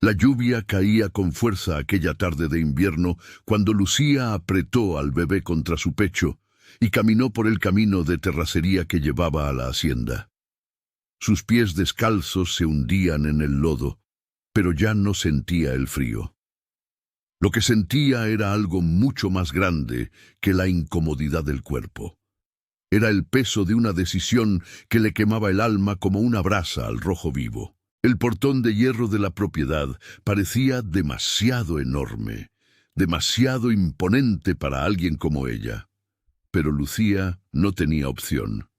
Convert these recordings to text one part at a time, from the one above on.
La lluvia caía con fuerza aquella tarde de invierno cuando Lucía apretó al bebé contra su pecho y caminó por el camino de terracería que llevaba a la hacienda. Sus pies descalzos se hundían en el lodo, pero ya no sentía el frío. Lo que sentía era algo mucho más grande que la incomodidad del cuerpo. Era el peso de una decisión que le quemaba el alma como una brasa al rojo vivo. El portón de hierro de la propiedad parecía demasiado enorme, demasiado imponente para alguien como ella. Pero Lucía no tenía opción.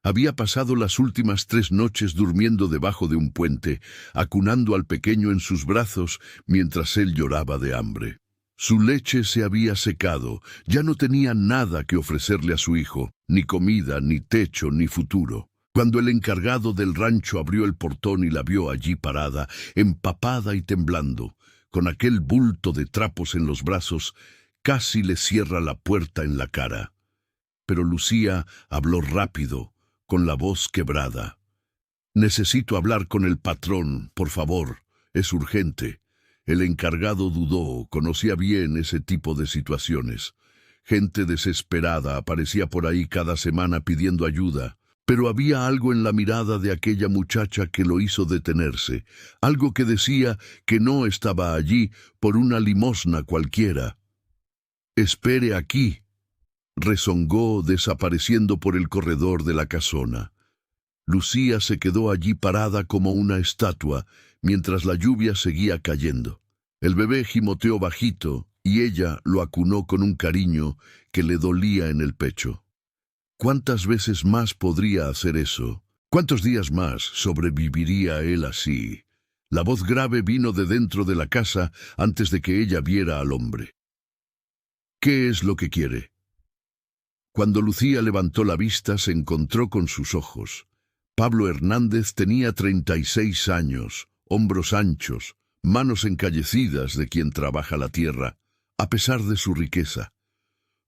Había pasado las últimas 3 noches durmiendo debajo de un puente, acunando al pequeño en sus brazos mientras él lloraba de hambre. Su leche se había secado, ya no tenía nada que ofrecerle a su hijo, ni comida, ni techo, ni futuro. Cuando el encargado del rancho abrió el portón y la vio allí parada, empapada y temblando, con aquel bulto de trapos en los brazos, casi le cierra la puerta en la cara. Pero Lucía habló rápido, con la voz quebrada. «Necesito hablar con el patrón, por favor. Es urgente». El encargado dudó, conocía bien ese tipo de situaciones. Gente desesperada aparecía por ahí cada semana pidiendo ayuda, pero había algo en la mirada de aquella muchacha que lo hizo detenerse, algo que decía que no estaba allí por una limosna cualquiera. «Espere aquí», rezongó desapareciendo por el corredor de la casona. Lucía se quedó allí parada como una estatua, mientras la lluvia seguía cayendo. El bebé gimoteó bajito, y ella lo acunó con un cariño que le dolía en el pecho. ¿Cuántas veces más podría hacer eso? ¿Cuántos días más sobreviviría él así? La voz grave vino de dentro de la casa antes de que ella viera al hombre. «¿Qué es lo que quiere?» Cuando Lucía levantó la vista, se encontró con sus ojos. Pablo Hernández tenía 36 años, hombros anchos, manos encallecidas de quien trabaja la tierra, a pesar de su riqueza.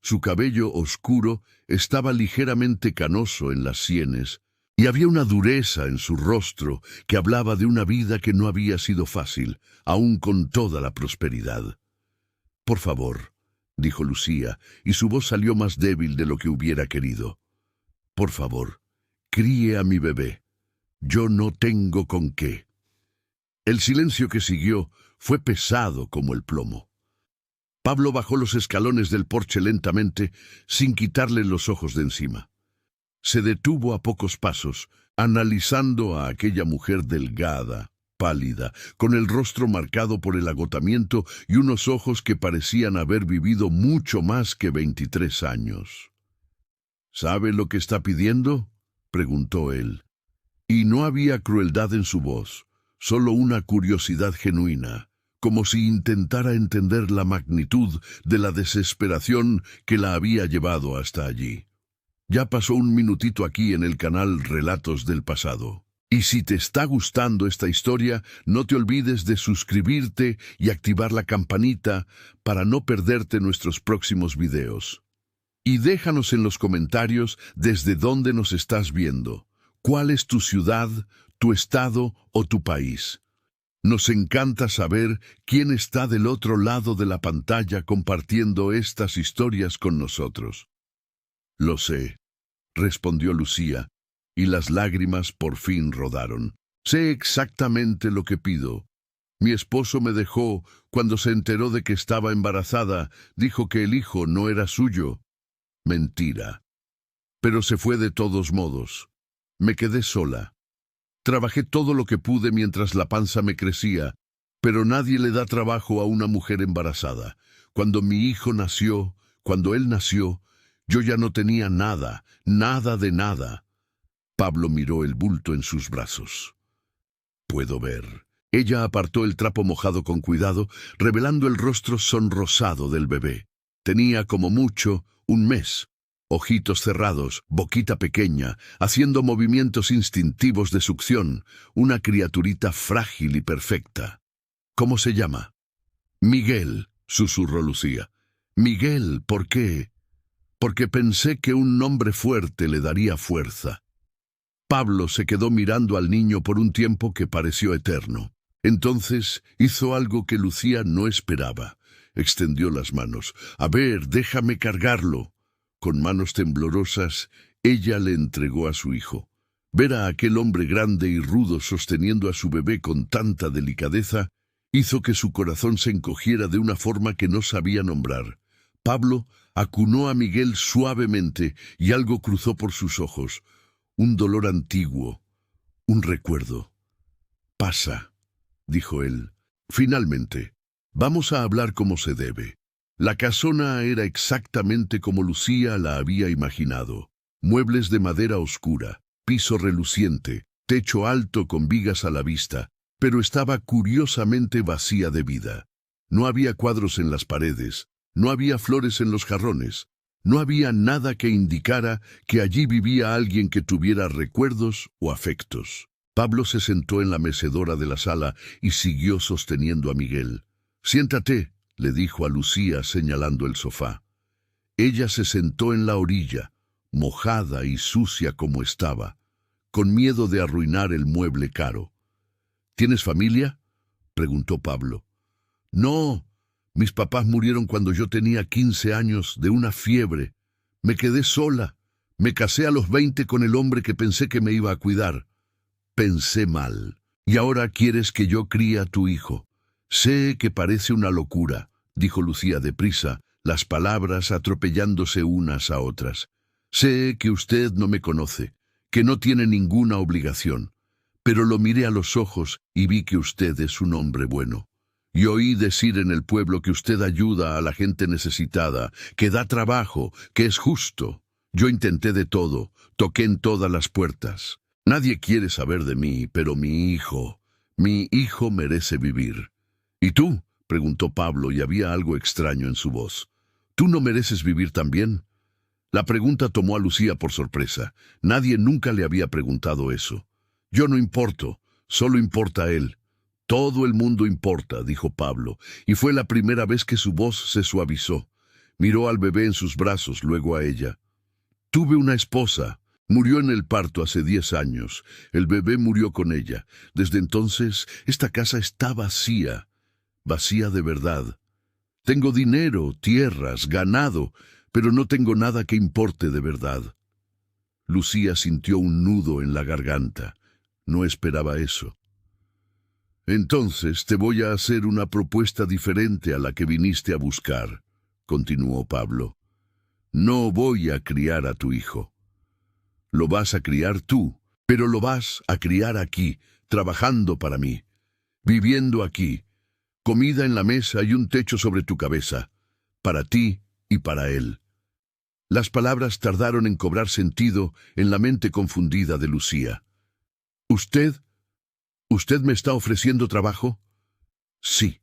Su cabello oscuro estaba ligeramente canoso en las sienes, y había una dureza en su rostro que hablaba de una vida que no había sido fácil, aun con toda la prosperidad. «Por favor», dijo Lucía, y su voz salió más débil de lo que hubiera querido. «Por favor, críe a mi bebé. Yo no tengo con qué». El silencio que siguió fue pesado como el plomo. Pablo bajó los escalones del porche lentamente, sin quitarle los ojos de encima. Se detuvo a pocos pasos, analizando a aquella mujer delgada, pálida, con el rostro marcado por el agotamiento y unos ojos que parecían haber vivido mucho más que 23 años. «¿Sabe lo que está pidiendo?», preguntó él. Y no había crueldad en su voz, solo una curiosidad genuina, como si intentara entender la magnitud de la desesperación que la había llevado hasta allí. Ya pasó un minutito aquí en el canal Relatos del Pasado. Y si te está gustando esta historia, no te olvides de suscribirte y activar la campanita para no perderte nuestros próximos videos. Y déjanos en los comentarios desde dónde nos estás viendo. ¿Cuál es tu ciudad, tu estado o tu país? Nos encanta saber quién está del otro lado de la pantalla compartiendo estas historias con nosotros. «Lo sé», respondió Lucía, y las lágrimas por fin rodaron. «Sé exactamente lo que pido. Mi esposo me dejó cuando se enteró de que estaba embarazada. Dijo que el hijo no era suyo. Mentira. Pero se fue de todos modos. Me quedé sola. Trabajé todo lo que pude mientras la panza me crecía, pero nadie le da trabajo a una mujer embarazada. Cuando mi hijo nació, cuando él nació, yo ya no tenía nada, nada de nada». Pablo miró el bulto en sus brazos. «Puedo ver». Ella apartó el trapo mojado con cuidado, revelando el rostro sonrosado del bebé. Tenía como mucho 1 mes. Ojitos cerrados, boquita pequeña, haciendo movimientos instintivos de succión, una criaturita frágil y perfecta. «¿Cómo se llama?» «Miguel», susurró Lucía. «Miguel, ¿por qué?» «Porque pensé que un nombre fuerte le daría fuerza». Pablo se quedó mirando al niño por un tiempo que pareció eterno. Entonces hizo algo que Lucía no esperaba. Extendió las manos. «A ver, déjame cargarlo». Con manos temblorosas, ella le entregó a su hijo. Ver a aquel hombre grande y rudo sosteniendo a su bebé con tanta delicadeza hizo que su corazón se encogiera de una forma que no sabía nombrar. Pablo acunó a Miguel suavemente y algo cruzó por sus ojos. Un dolor antiguo, un recuerdo. «Pasa», dijo él. «Finalmente, vamos a hablar como se debe». La casona era exactamente como Lucía la había imaginado. Muebles de madera oscura, piso reluciente, techo alto con vigas a la vista, pero estaba curiosamente vacía de vida. No había cuadros en las paredes, no había flores en los jarrones, no había nada que indicara que allí vivía alguien que tuviera recuerdos o afectos. Pablo se sentó en la mecedora de la sala y siguió sosteniendo a Miguel. «Siéntate», le dijo a Lucía señalando el sofá. Ella se sentó en la orilla, mojada y sucia como estaba, con miedo de arruinar el mueble caro. «¿Tienes familia?», preguntó Pablo. «No, mis papás murieron cuando yo tenía 15 años de una fiebre. Me quedé sola. Me casé a los 20 con el hombre que pensé que me iba a cuidar. Pensé mal. Y ahora quieres que yo críe a tu hijo». «Sé que parece una locura», dijo Lucía deprisa, las palabras atropellándose unas a otras. «Sé que usted no me conoce, que no tiene ninguna obligación, pero lo miré a los ojos y vi que usted es un hombre bueno. Y oí decir en el pueblo que usted ayuda a la gente necesitada, que da trabajo, que es justo. Yo intenté de todo, toqué en todas las puertas. Nadie quiere saber de mí, pero mi hijo merece vivir». «¿Y tú?», preguntó Pablo y había algo extraño en su voz. «¿Tú no mereces vivir también?». La pregunta tomó a Lucía por sorpresa. Nadie nunca le había preguntado eso. «Yo no importo, solo importa él». «Todo el mundo importa», dijo Pablo, y fue la primera vez que su voz se suavizó. Miró al bebé en sus brazos, luego a ella. «Tuve una esposa. Murió en el parto hace 10 años. El bebé murió con ella. Desde entonces, esta casa está vacía. Vacía de verdad. Tengo dinero, tierras, ganado, pero no tengo nada que importe de verdad». Lucía sintió un nudo en la garganta. No esperaba eso. «Entonces te voy a hacer una propuesta diferente a la que viniste a buscar», continuó Pablo. «No voy a criar a tu hijo. Lo vas a criar tú, pero lo vas a criar aquí, trabajando para mí, viviendo aquí, comida en la mesa y un techo sobre tu cabeza, para ti y para él». Las palabras tardaron en cobrar sentido en la mente confundida de Lucía. «¿Usted me está ofreciendo trabajo?» «Sí.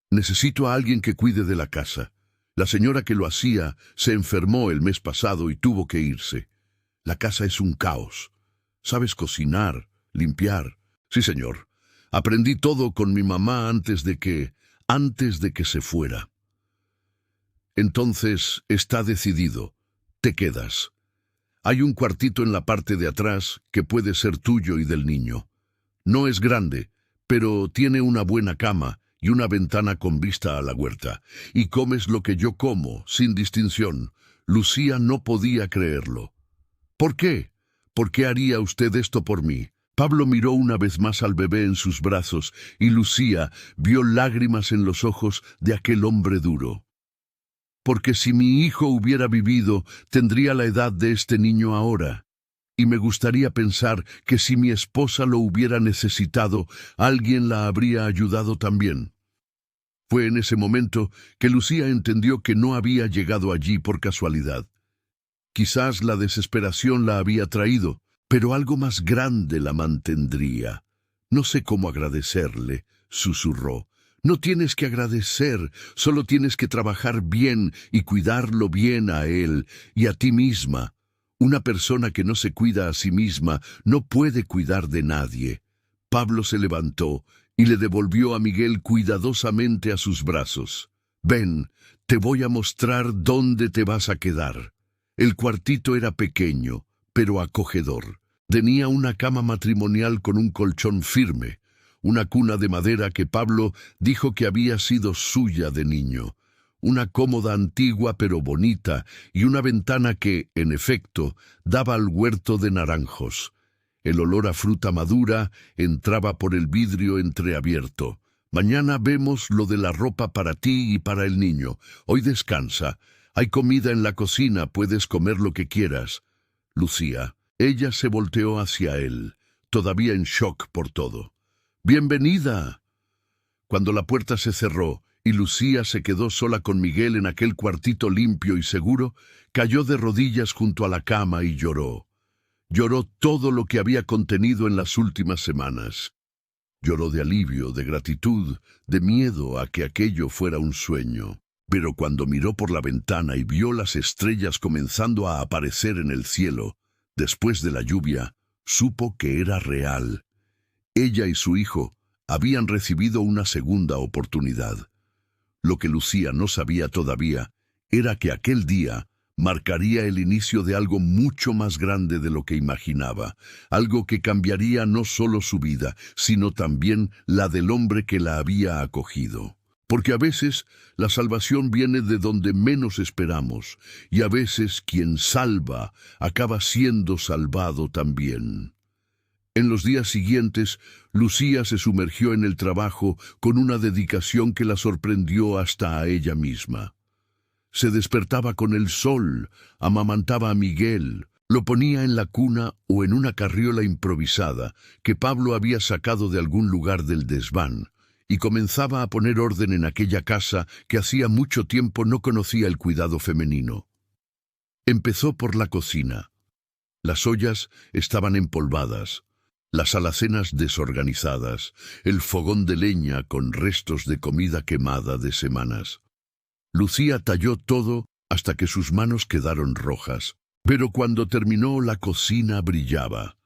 Necesito a alguien que cuide de la casa. La señora que lo hacía se enfermó el mes pasado y tuvo que irse. La casa es un caos. ¿Sabes cocinar, limpiar?» «Sí, señor. Aprendí todo con mi mamá antes de que se fuera». «Entonces está decidido. Te quedas. Hay un cuartito en la parte de atrás que puede ser tuyo y del niño. No es grande, pero tiene una buena cama y una ventana con vista a la huerta. Y comes lo que yo como, sin distinción». Lucía no podía creerlo. «¿Por qué? ¿Por qué haría usted esto por mí?». Pablo miró una vez más al bebé en sus brazos y Lucía vio lágrimas en los ojos de aquel hombre duro. «Porque si mi hijo hubiera vivido, tendría la edad de este niño ahora. Y me gustaría pensar que si mi esposa lo hubiera necesitado, alguien la habría ayudado también». Fue en ese momento que Lucía entendió que no había llegado allí por casualidad. Quizás la desesperación la había traído, pero algo más grande la mantendría. «No sé cómo agradecerle», susurró. «No tienes que agradecer, solo tienes que trabajar bien y cuidarlo bien a él y a ti misma. Una persona que no se cuida a sí misma no puede cuidar de nadie». Pablo se levantó y le devolvió a Miguel cuidadosamente a sus brazos. «Ven, te voy a mostrar dónde te vas a quedar». El cuartito era pequeño, pero acogedor. Tenía una cama matrimonial con un colchón firme, una cuna de madera que Pablo dijo que había sido suya de niño, una cómoda antigua pero bonita y una ventana que, en efecto, daba al huerto de naranjos. El olor a fruta madura entraba por el vidrio entreabierto. Mañana vemos lo de la ropa para ti y para el niño. Hoy descansa. Hay comida en la cocina, puedes comer lo que quieras. Lucía. Ella se volteó hacia él, todavía en shock por todo. ¡Bienvenida! Cuando la puerta se cerró y Lucía se quedó sola con Miguel en aquel cuartito limpio y seguro, cayó de rodillas junto a la cama y lloró. Lloró todo lo que había contenido en las últimas semanas. Lloró de alivio, de gratitud, de miedo a que aquello fuera un sueño. Pero cuando miró por la ventana y vio las estrellas comenzando a aparecer en el cielo, después de la lluvia, supo que era real. Ella y su hijo habían recibido una segunda oportunidad. Lo que Lucía no sabía todavía era que aquel día marcaría el inicio de algo mucho más grande de lo que imaginaba, algo que cambiaría no solo su vida, sino también la del hombre que la había acogido. Porque a veces la salvación viene de donde menos esperamos, y a veces quien salva acaba siendo salvado también. En los días siguientes, Lucía se sumergió en el trabajo con una dedicación que la sorprendió hasta a ella misma. Se despertaba con el sol, amamantaba a Miguel, lo ponía en la cuna o en una carriola improvisada que Pablo había sacado de algún lugar del desván, y comenzaba a poner orden en aquella casa que hacía mucho tiempo no conocía el cuidado femenino. Empezó por la cocina. Las ollas estaban empolvadas, las alacenas desorganizadas, el fogón de leña con restos de comida quemada de semanas. Lucía talló todo hasta que sus manos quedaron rojas, pero cuando terminó la cocina brillaba.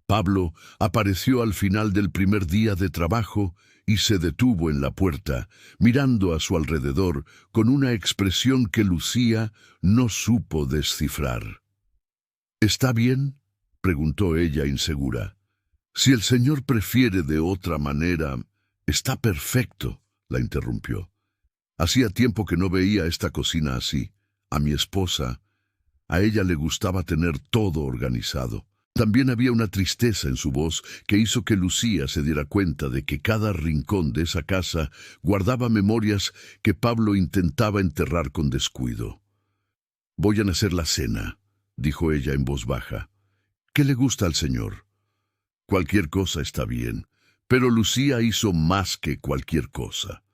Pablo apareció al final del primer día de trabajo y se detuvo en la puerta, mirando a su alrededor con una expresión que Lucía no supo descifrar. ¿Está bien?, preguntó ella insegura. Si el Señor prefiere de otra manera, está perfecto, la interrumpió. Hacía tiempo que no veía esta cocina así. A mi esposa, a ella le gustaba tener todo organizado. También había una tristeza en su voz que hizo que Lucía se diera cuenta de que cada rincón de esa casa guardaba memorias que Pablo intentaba enterrar con descuido. «Voy a hacer la cena», dijo ella en voz baja. «¿Qué le gusta al Señor?» «Cualquier cosa está bien». Pero Lucía hizo más que cualquier cosa.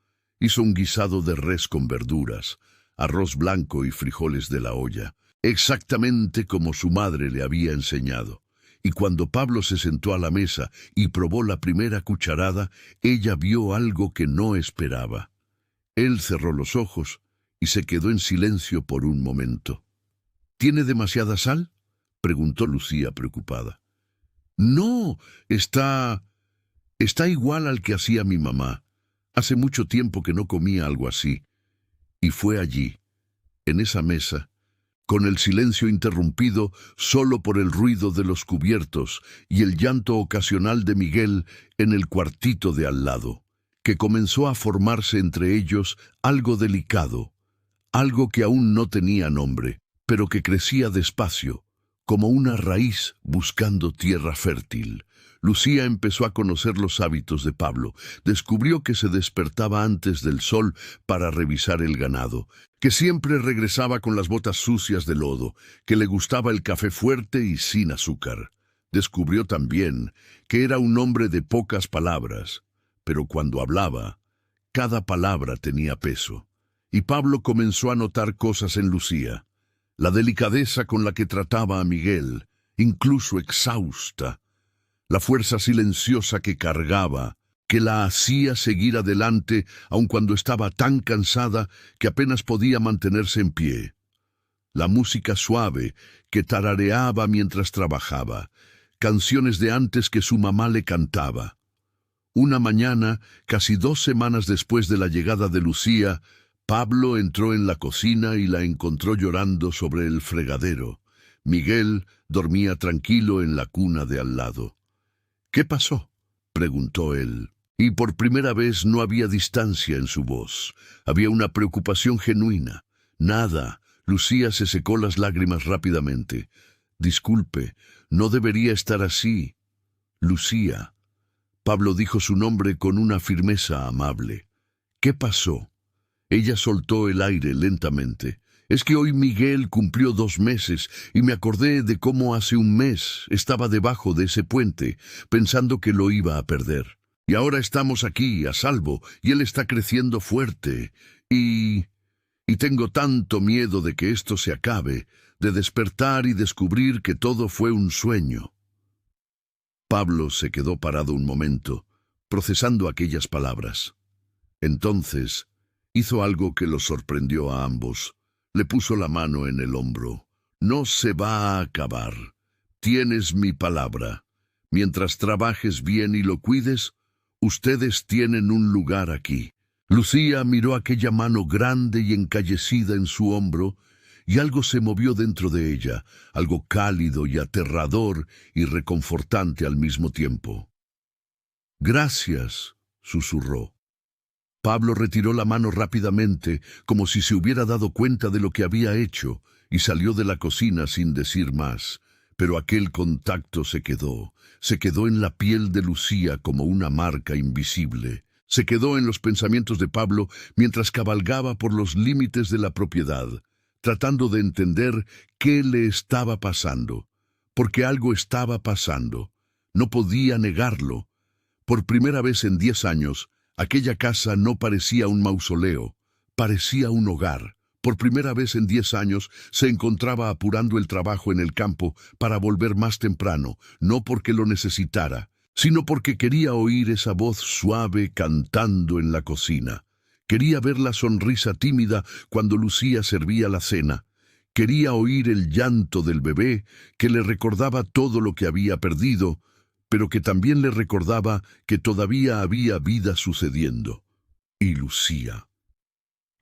Hizo un guisado de res con verduras, arroz blanco y frijoles de la olla, exactamente como su madre le había enseñado. Y cuando Pablo se sentó a la mesa y probó la primera cucharada, ella vio algo que no esperaba. Él cerró los ojos y se quedó en silencio por un momento. «¿Tiene demasiada sal?», preguntó Lucía preocupada. «No, está igual al que hacía mi mamá. Hace mucho tiempo que no comía algo así». Y fue allí, en esa mesa, con el silencio interrumpido solo por el ruido de los cubiertos y el llanto ocasional de Miguel en el cuartito de al lado, que comenzó a formarse entre ellos algo delicado, algo que aún no tenía nombre, pero que crecía despacio, como una raíz buscando tierra fértil. Lucía empezó a conocer los hábitos de Pablo. Descubrió que se despertaba antes del sol para revisar el ganado, que siempre regresaba con las botas sucias de lodo, que le gustaba el café fuerte y sin azúcar. Descubrió también que era un hombre de pocas palabras, pero cuando hablaba, cada palabra tenía peso. Y Pablo comenzó a notar cosas en Lucía. La delicadeza con la que trataba a Miguel, incluso exhausta, la fuerza silenciosa que cargaba, que la hacía seguir adelante aun cuando estaba tan cansada que apenas podía mantenerse en pie. La música suave que tarareaba mientras trabajaba, canciones de antes que su mamá le cantaba. Una mañana, casi 2 semanas después de la llegada de Lucía, Pablo entró en la cocina y la encontró llorando sobre el fregadero. Miguel dormía tranquilo en la cuna de al lado. «¿Qué pasó?», preguntó él. Y por primera vez no había distancia en su voz. Había una preocupación genuina. Nada. Lucía se secó las lágrimas rápidamente. Disculpe, no debería estar así. Lucía. Pablo dijo su nombre con una firmeza amable. ¿Qué pasó? Ella soltó el aire lentamente. Es que hoy Miguel cumplió 2 meses y me acordé de cómo hace un mes estaba debajo de ese puente, pensando que lo iba a perder. Y ahora estamos aquí, a salvo, y él está creciendo fuerte. Y tengo tanto miedo de que esto se acabe, de despertar y descubrir que todo fue un sueño. Pablo se quedó parado un momento, procesando aquellas palabras. Entonces, hizo algo que los sorprendió a ambos. Le puso la mano en el hombro. No se va a acabar. Tienes mi palabra. Mientras trabajes bien y lo cuides, ustedes tienen un lugar aquí. Lucía miró aquella mano grande y encallecida en su hombro, y algo se movió dentro de ella, algo cálido y aterrador y reconfortante al mismo tiempo. «Gracias», susurró. Pablo retiró la mano rápidamente, como si se hubiera dado cuenta de lo que había hecho, y salió de la cocina sin decir más. Pero aquel contacto se quedó en la piel de Lucía como una marca invisible. Se quedó en los pensamientos de Pablo mientras cabalgaba por los límites de la propiedad, tratando de entender qué le estaba pasando, porque algo estaba pasando. No podía negarlo. Por primera vez en 10 años, aquella casa no parecía un mausoleo, parecía un hogar. Por primera vez en 10 años se encontraba apurando el trabajo en el campo para volver más temprano, no porque lo necesitara, sino porque quería oír esa voz suave cantando en la cocina. Quería ver la sonrisa tímida cuando Lucía servía la cena. Quería oír el llanto del bebé que le recordaba todo lo que había perdido, pero que también le recordaba que todavía había vida sucediendo. Y Lucía.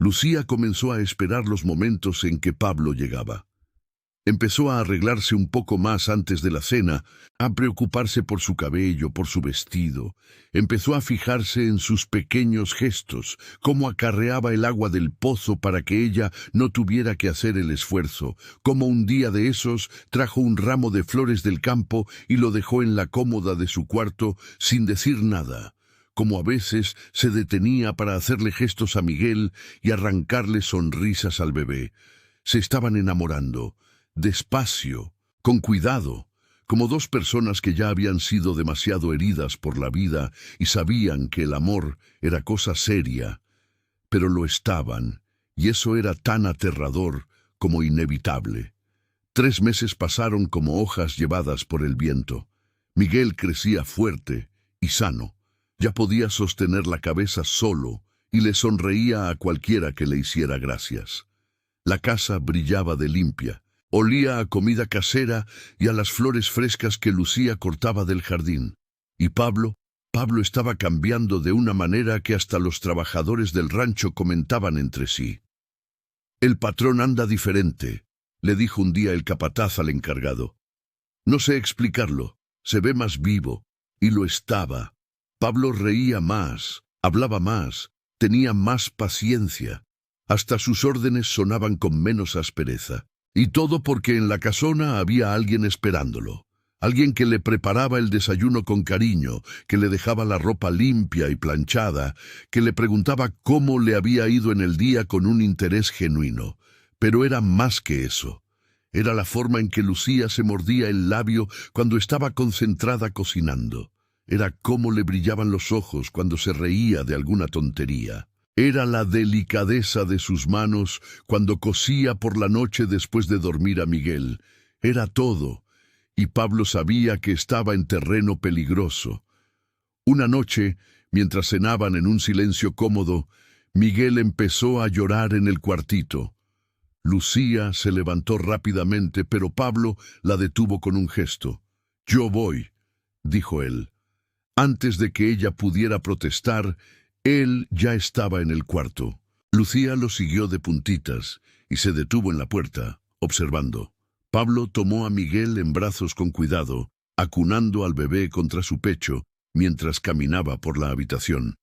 Lucía comenzó a esperar los momentos en que Pablo llegaba. Empezó a arreglarse un poco más antes de la cena, a preocuparse por su cabello, por su vestido. Empezó a fijarse en sus pequeños gestos, cómo acarreaba el agua del pozo para que ella no tuviera que hacer el esfuerzo, cómo un día de esos trajo un ramo de flores del campo y lo dejó en la cómoda de su cuarto sin decir nada, como a veces se detenía para hacerle gestos a Miguel y arrancarle sonrisas al bebé. Se estaban enamorando. Despacio, con cuidado, como 2 personas que ya habían sido demasiado heridas por la vida y sabían que el amor era cosa seria, pero lo estaban, y eso era tan aterrador como inevitable. 3 meses pasaron como hojas llevadas por el viento. Miguel crecía fuerte y sano, ya podía sostener la cabeza solo y le sonreía a cualquiera que le hiciera gracias. La casa brillaba de limpia. Olía a comida casera y a las flores frescas que Lucía cortaba del jardín. Y Pablo estaba cambiando de una manera que hasta los trabajadores del rancho comentaban entre sí. «El patrón anda diferente», le dijo un día el capataz al encargado. «No sé explicarlo, se ve más vivo», y lo estaba. Pablo reía más, hablaba más, tenía más paciencia. Hasta sus órdenes sonaban con menos aspereza. Y todo porque en la casona había alguien esperándolo. Alguien que le preparaba el desayuno con cariño, que le dejaba la ropa limpia y planchada, que le preguntaba cómo le había ido en el día con un interés genuino. Pero era más que eso. Era la forma en que Lucía se mordía el labio cuando estaba concentrada cocinando. Era cómo le brillaban los ojos cuando se reía de alguna tontería. Era la delicadeza de sus manos cuando cosía por la noche después de dormir a Miguel. Era todo, y Pablo sabía que estaba en terreno peligroso. Una noche, mientras cenaban en un silencio cómodo, Miguel empezó a llorar en el cuartito. Lucía se levantó rápidamente, pero Pablo la detuvo con un gesto. «Yo voy», dijo él. Antes de que ella pudiera protestar, él ya estaba en el cuarto. Lucía lo siguió de puntitas y se detuvo en la puerta, observando. Pablo tomó a Miguel en brazos con cuidado, acunando al bebé contra su pecho, mientras caminaba por la habitación.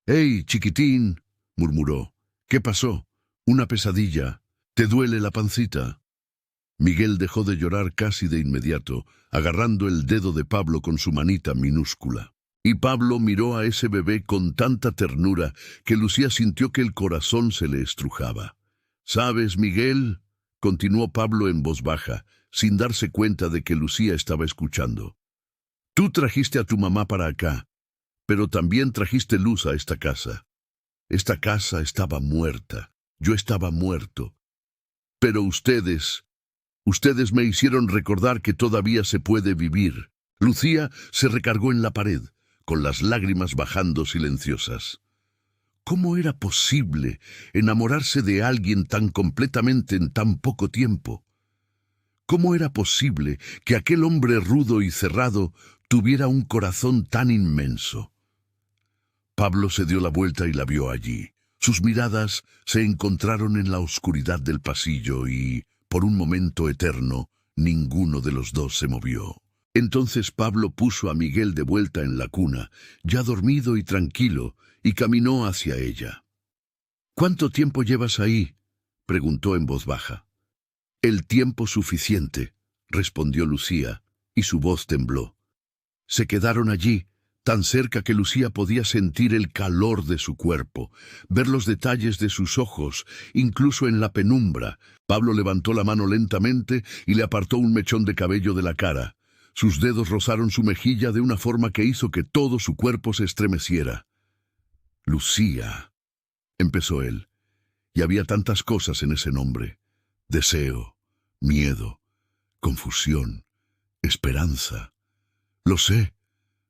«¡Hey, chiquitín!», murmuró. «¿Qué pasó? ¿Una pesadilla? ¿Te duele la pancita?». Miguel dejó de llorar casi de inmediato, agarrando el dedo de Pablo con su manita minúscula. Y Pablo miró a ese bebé con tanta ternura que Lucía sintió que el corazón se le estrujaba. «¿Sabes, Miguel?», continuó Pablo en voz baja, sin darse cuenta de que Lucía estaba escuchando. «Tú trajiste a tu mamá para acá, pero también trajiste luz a esta casa. Esta casa estaba muerta, yo estaba muerto. Pero ustedes me hicieron recordar que todavía se puede vivir». Lucía se recargó en la pared, con las lágrimas bajando silenciosas. ¿Cómo era posible enamorarse de alguien tan completamente en tan poco tiempo? ¿Cómo era posible que aquel hombre rudo y cerrado tuviera un corazón tan inmenso? Pablo se dio la vuelta y la vio allí. Sus miradas se encontraron en la oscuridad del pasillo y, por un momento eterno, ninguno de los dos se movió. Entonces Pablo puso a Miguel de vuelta en la cuna, ya dormido y tranquilo, y caminó hacia ella. «¿Cuánto tiempo llevas ahí?», preguntó en voz baja. «El tiempo suficiente», respondió Lucía, y su voz tembló. Se quedaron allí, tan cerca que Lucía podía sentir el calor de su cuerpo, ver los detalles de sus ojos, incluso en la penumbra. Pablo levantó la mano lentamente y le apartó un mechón de cabello de la cara. Sus dedos rozaron su mejilla de una forma que hizo que todo su cuerpo se estremeciera. «Lucía», empezó él, y había tantas cosas en ese nombre: deseo, miedo, confusión, esperanza. «Lo sé»,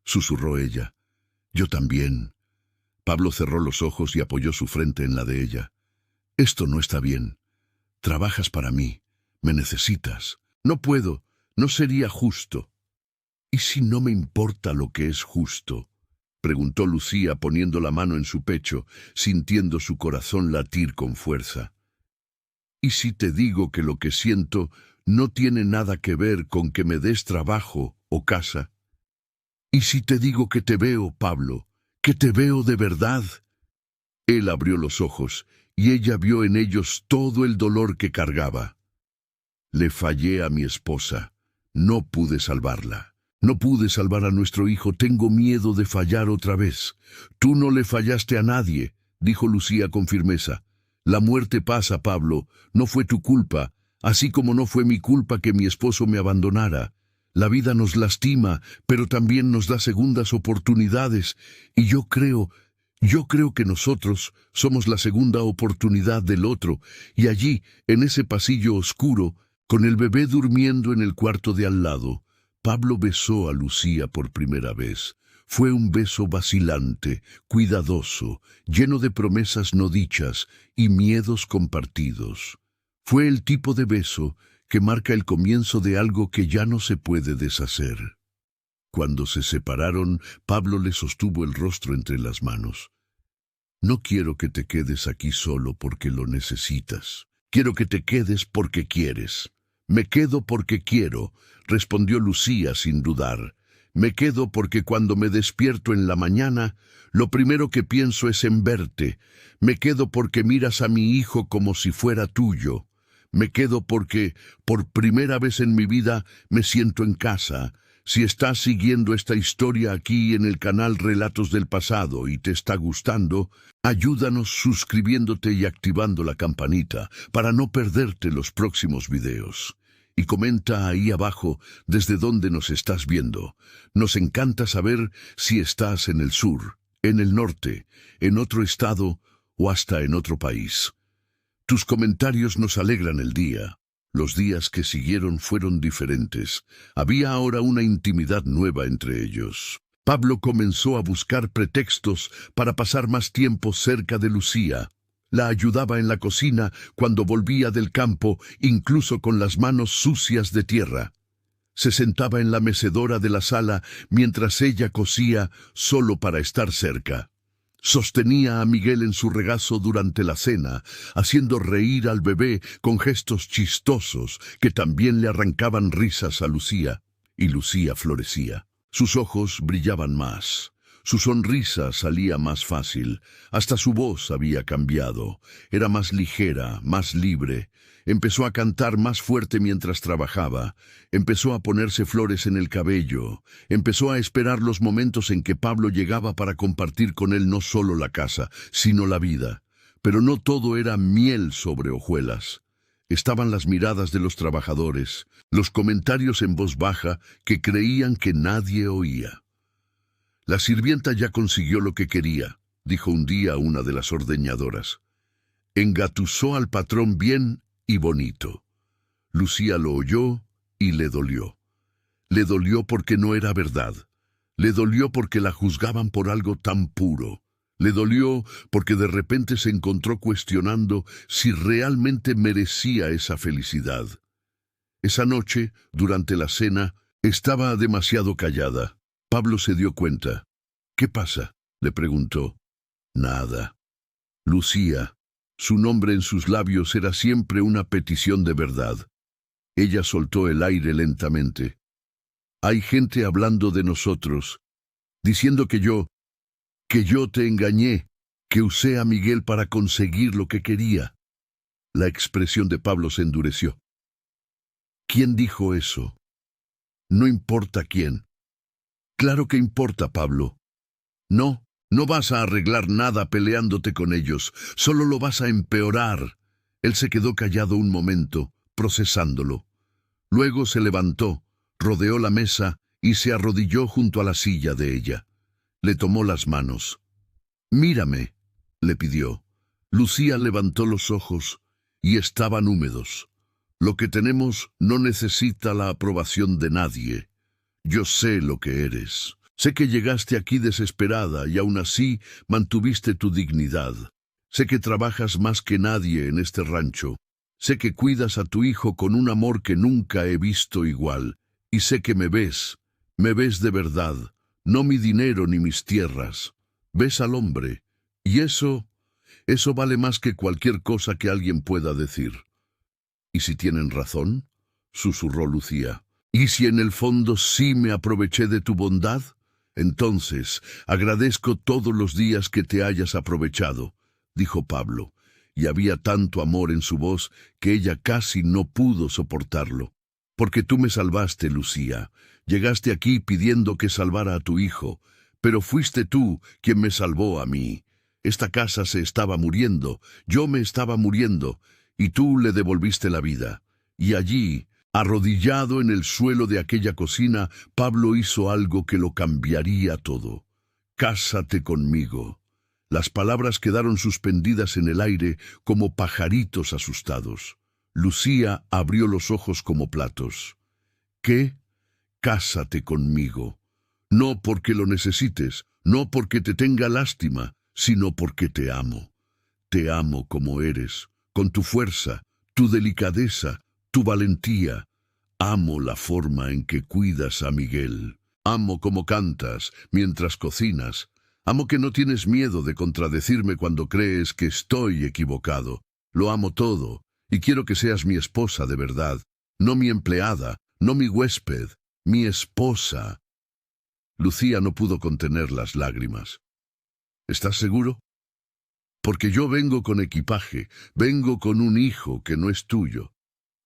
susurró ella. «Yo también». Pablo cerró los ojos y apoyó su frente en la de ella. «Esto no está bien. Trabajas para mí. Me necesitas. No puedo. No sería justo». «¿Y si no me importa lo que es justo?», preguntó Lucía poniendo la mano en su pecho, sintiendo su corazón latir con fuerza. «¿Y si te digo que lo que siento no tiene nada que ver con que me des trabajo o casa? ¿Y si te digo que te veo, Pablo, que te veo de verdad?». Él abrió los ojos y ella vio en ellos todo el dolor que cargaba. «Le fallé a mi esposa. No pude salvarla. No pude salvar a nuestro hijo. Tengo miedo de fallar otra vez». «Tú no le fallaste a nadie», dijo Lucía con firmeza. «La muerte pasa, Pablo. No fue tu culpa, así como no fue mi culpa que mi esposo me abandonara. La vida nos lastima, pero también nos da segundas oportunidades, y yo creo que nosotros somos la segunda oportunidad del otro». Y allí, en ese pasillo oscuro, con el bebé durmiendo en el cuarto de al lado, Pablo besó a Lucía por primera vez. Fue un beso vacilante, cuidadoso, lleno de promesas no dichas y miedos compartidos. Fue el tipo de beso que marca el comienzo de algo que ya no se puede deshacer. Cuando se separaron, Pablo le sostuvo el rostro entre las manos. «No quiero que te quedes aquí solo porque lo necesitas. Quiero que te quedes porque quieres». «Me quedo porque quiero», respondió Lucía sin dudar. «Me quedo porque cuando me despierto en la mañana, lo primero que pienso es en verte. Me quedo porque miras a mi hijo como si fuera tuyo. Me quedo porque, por primera vez en mi vida, me siento en casa. Si estás siguiendo esta historia aquí en el canal Relatos del Pasado y te está gustando, ayúdanos suscribiéndote y activando la campanita para no perderte los próximos videos. Y comenta ahí abajo desde dónde nos estás viendo. Nos encanta saber si estás en el sur, en el norte, en otro estado o hasta en otro país. Tus comentarios nos alegran el día. Los días que siguieron fueron diferentes. Había ahora una intimidad nueva entre ellos. Pablo comenzó a buscar pretextos para pasar más tiempo cerca de Lucía. La ayudaba en la cocina cuando volvía del campo, incluso con las manos sucias de tierra. Se sentaba en la mecedora de la sala mientras ella cosía solo para estar cerca. Sostenía a Miguel en su regazo durante la cena, haciendo reír al bebé con gestos chistosos que también le arrancaban risas a Lucía, y Lucía florecía. Sus ojos brillaban más. Su sonrisa salía más fácil. Hasta su voz había cambiado. Era más ligera, más libre. Empezó a cantar más fuerte mientras trabajaba. Empezó a ponerse flores en el cabello. Empezó a esperar los momentos en que Pablo llegaba para compartir con él no solo la casa, sino la vida. Pero no todo era miel sobre hojuelas. Estaban las miradas de los trabajadores, los comentarios en voz baja que creían que nadie oía. La sirvienta ya consiguió lo que quería, dijo un día una de las ordeñadoras. Engatusó al patrón bien y bonito. Lucía lo oyó y le dolió. Le dolió porque no era verdad. Le dolió porque la juzgaban por algo tan puro. Le dolió porque de repente se encontró cuestionando si realmente merecía esa felicidad. Esa noche, durante la cena, estaba demasiado callada. Pablo se dio cuenta. ¿Qué pasa?, le preguntó. Nada. Lucía, su nombre en sus labios era siempre una petición de verdad. Ella soltó el aire lentamente. Hay gente hablando de nosotros, diciendo que yo te engañé, que usé a Miguel para conseguir lo que quería. La expresión de Pablo se endureció. ¿Quién dijo eso? No importa quién. Claro que importa, Pablo. No vas a arreglar nada peleándote con ellos, solo lo vas a empeorar. Él se quedó callado un momento, procesándolo. Luego se levantó, rodeó la mesa y se arrodilló junto a la silla de ella. Le tomó las manos. «Mírame», le pidió. Lucía levantó los ojos y estaban húmedos. Lo que tenemos no necesita la aprobación de nadie. Yo sé lo que eres. Sé que llegaste aquí desesperada y aún así mantuviste tu dignidad. Sé que trabajas más que nadie en este rancho. Sé que cuidas a tu hijo con un amor que nunca he visto igual. Y sé que me ves de verdad. No mi dinero ni mis tierras. Ves al hombre. Y eso vale más que cualquier cosa que alguien pueda decir. ¿Y si tienen razón?, susurró Lucía. ¿Y si en el fondo sí me aproveché de tu bondad? Entonces, agradezco todos los días que te hayas aprovechado, dijo Pablo, y había tanto amor en su voz que ella casi no pudo soportarlo. Porque tú me salvaste, Lucía. Llegaste aquí pidiendo que salvara a tu hijo, pero fuiste tú quien me salvó a mí. Esta casa se estaba muriendo, yo me estaba muriendo, y tú le devolviste la vida. Y allí, arrodillado en el suelo de aquella cocina, Pablo hizo algo que lo cambiaría todo. «Cásate conmigo». Las palabras quedaron suspendidas en el aire como pajaritos asustados. Lucía abrió los ojos como platos. «¿Qué? Cásate conmigo. No porque lo necesites, no porque te tenga lástima, sino porque te amo. Te amo como eres, con tu fuerza, tu delicadeza, tu valentía. Amo la forma en que cuidas a Miguel. Amo cómo cantas mientras cocinas. Amo que no tienes miedo de contradecirme cuando crees que estoy equivocado. Lo amo todo, y quiero que seas mi esposa de verdad, no mi empleada, no mi huésped, mi esposa». Lucía no pudo contener las lágrimas. «¿Estás seguro? Porque yo vengo con equipaje, vengo con un hijo que no es tuyo.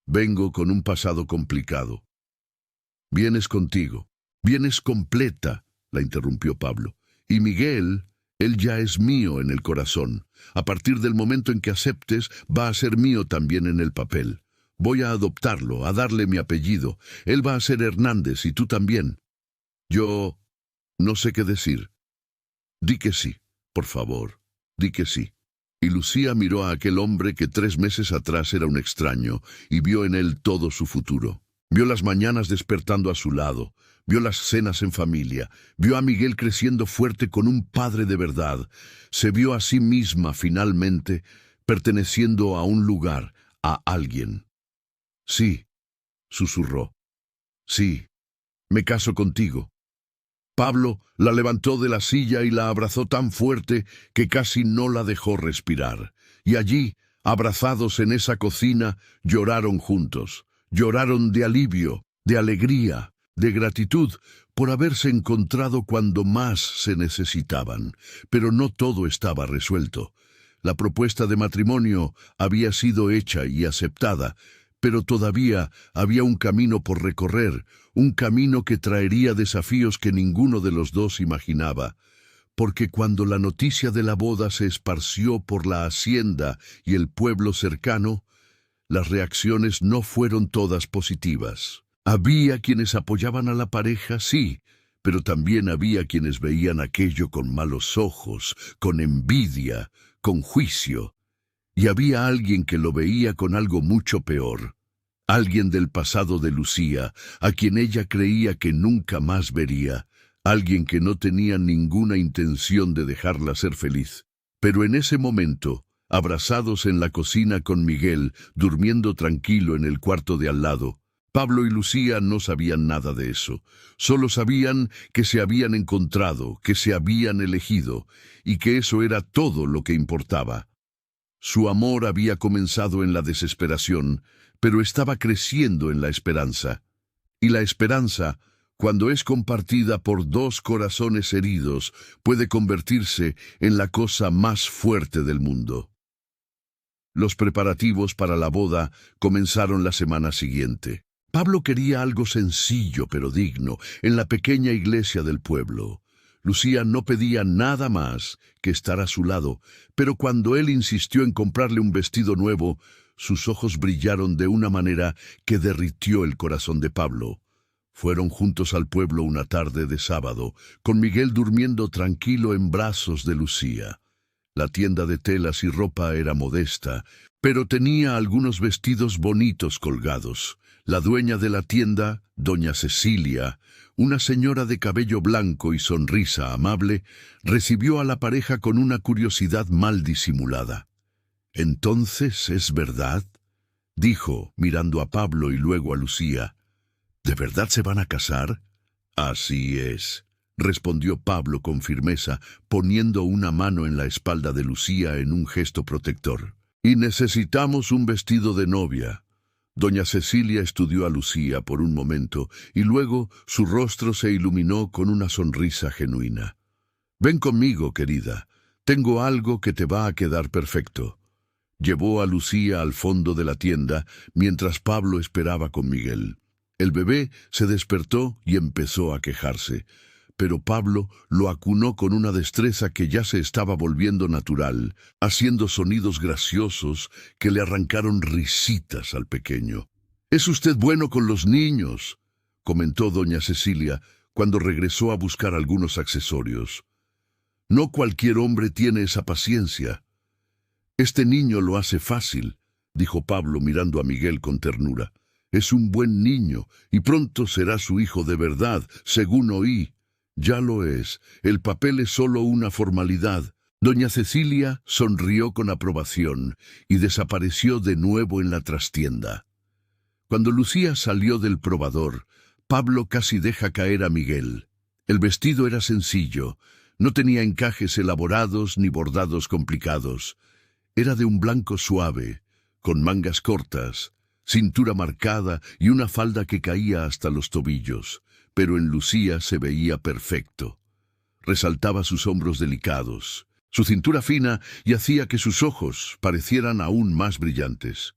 Vengo con un pasado complicado». «Vienes contigo, vienes completa», la interrumpió Pablo. «Y Miguel, él ya es mío en el corazón. A partir del momento en que aceptes, va a ser mío también en el papel. Voy a adoptarlo, a darle mi apellido. Él va a ser Hernández y tú también. Yo no sé qué decir. Di que sí, por favor, di que sí». Y Lucía miró a aquel hombre que 3 meses atrás era un extraño y vio en él todo su futuro. Vio las mañanas despertando a su lado, vio las cenas en familia, vio a Miguel creciendo fuerte con un padre de verdad. Se vio a sí misma finalmente perteneciendo a un lugar, a alguien. «Sí», susurró. «Sí, me caso contigo». Pablo la levantó de la silla y la abrazó tan fuerte que casi no la dejó respirar. Y allí, abrazados en esa cocina, lloraron juntos. Lloraron de alivio, de alegría, de gratitud, por haberse encontrado cuando más se necesitaban. Pero no todo estaba resuelto. La propuesta de matrimonio había sido hecha y aceptada, pero todavía había un camino por recorrer, un camino que traería desafíos que ninguno de los dos imaginaba. Porque cuando la noticia de la boda se esparció por la hacienda y el pueblo cercano, las reacciones no fueron todas positivas. Había quienes apoyaban a la pareja, sí, pero también había quienes veían aquello con malos ojos, con envidia, con juicio. Y había alguien que lo veía con algo mucho peor. Alguien del pasado de Lucía, a quien ella creía que nunca más vería. Alguien que no tenía ninguna intención de dejarla ser feliz. Pero en ese momento, abrazados en la cocina con Miguel, durmiendo tranquilo en el cuarto de al lado, Pablo y Lucía no sabían nada de eso. Solo sabían que se habían encontrado, que se habían elegido, y que eso era todo lo que importaba. Su amor había comenzado en la desesperación, pero estaba creciendo en la esperanza. Y la esperanza, cuando es compartida por dos corazones heridos, puede convertirse en la cosa más fuerte del mundo. Los preparativos para la boda comenzaron la semana siguiente. Pablo quería algo sencillo pero digno en la pequeña iglesia del pueblo. Lucía no pedía nada más que estar a su lado, pero cuando él insistió en comprarle un vestido nuevo, sus ojos brillaron de una manera que derritió el corazón de Pablo. Fueron juntos al pueblo una tarde de sábado, con Miguel durmiendo tranquilo en brazos de Lucía. La tienda de telas y ropa era modesta, pero tenía algunos vestidos bonitos colgados. La dueña de la tienda, doña Cecilia, una señora de cabello blanco y sonrisa amable, recibió a la pareja con una curiosidad mal disimulada. «¿Entonces es verdad?», dijo, mirando a Pablo y luego a Lucía. «¿De verdad se van a casar?». «Así es», respondió Pablo con firmeza, poniendo una mano en la espalda de Lucía en un gesto protector. «Y necesitamos un vestido de novia». Doña Cecilia estudió a Lucía por un momento y luego su rostro se iluminó con una sonrisa genuina. «Ven conmigo, querida. Tengo algo que te va a quedar perfecto». Llevó a Lucía al fondo de la tienda mientras Pablo esperaba con Miguel. El bebé se despertó y empezó a quejarse, pero Pablo lo acunó con una destreza que ya se estaba volviendo natural, haciendo sonidos graciosos que le arrancaron risitas al pequeño. «Es usted bueno con los niños», comentó doña Cecilia cuando regresó a buscar algunos accesorios. «No cualquier hombre tiene esa paciencia». «Este niño lo hace fácil», dijo Pablo mirando a Miguel con ternura. «Es un buen niño y pronto será su hijo de verdad, según oí». «Ya lo es. El papel es solo una formalidad». Doña Cecilia sonrió con aprobación y desapareció de nuevo en la trastienda. Cuando Lucía salió del probador, Pablo casi deja caer a Miguel. El vestido era sencillo, no tenía encajes elaborados ni bordados complicados. Era de un blanco suave, con mangas cortas, cintura marcada y una falda que caía hasta los tobillos. Pero en Lucía se veía perfecto. Resaltaba sus hombros delicados, su cintura fina y hacía que sus ojos parecieran aún más brillantes.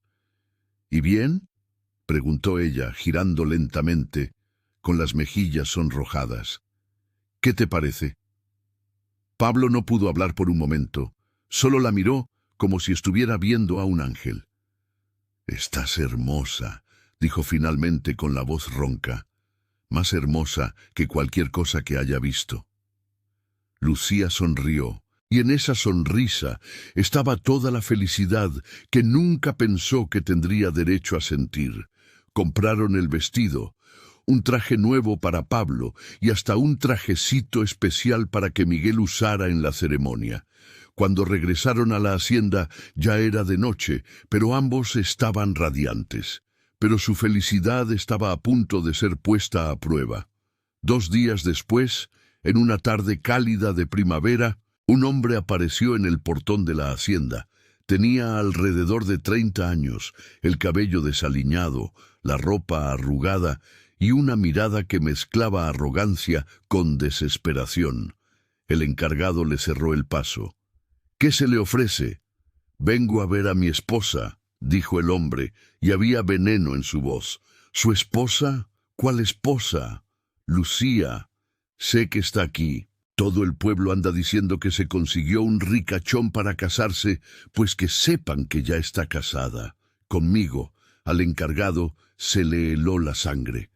«¿Y bien?», preguntó ella, girando lentamente, con las mejillas sonrojadas. «¿Qué te parece?». Pablo no pudo hablar por un momento, solo la miró como si estuviera viendo a un ángel. «Estás hermosa», dijo finalmente con la voz ronca. «Más hermosa que cualquier cosa que haya visto». Lucía sonrió, y en esa sonrisa estaba toda la felicidad que nunca pensó que tendría derecho a sentir. Compraron el vestido, un traje nuevo para Pablo y hasta un trajecito especial para que Miguel usara en la ceremonia. Cuando regresaron a la hacienda ya era de noche, pero ambos estaban radiantes. Pero su felicidad estaba a punto de ser puesta a prueba. 2 días después, en una tarde cálida de primavera, un hombre apareció en el portón de la hacienda. Tenía alrededor de 30 años, el cabello desaliñado, la ropa arrugada y una mirada que mezclaba arrogancia con desesperación. El encargado le cerró el paso. «¿Qué se le ofrece?» «Vengo a ver a mi esposa», dijo el hombre, y había veneno en su voz. «¿Su esposa? ¿Cuál esposa?» «Lucía. Sé que está aquí. Todo el pueblo anda diciendo que se consiguió un ricachón para casarse, pues que sepan que ya está casada. Conmigo, al encargado, se le heló la sangre.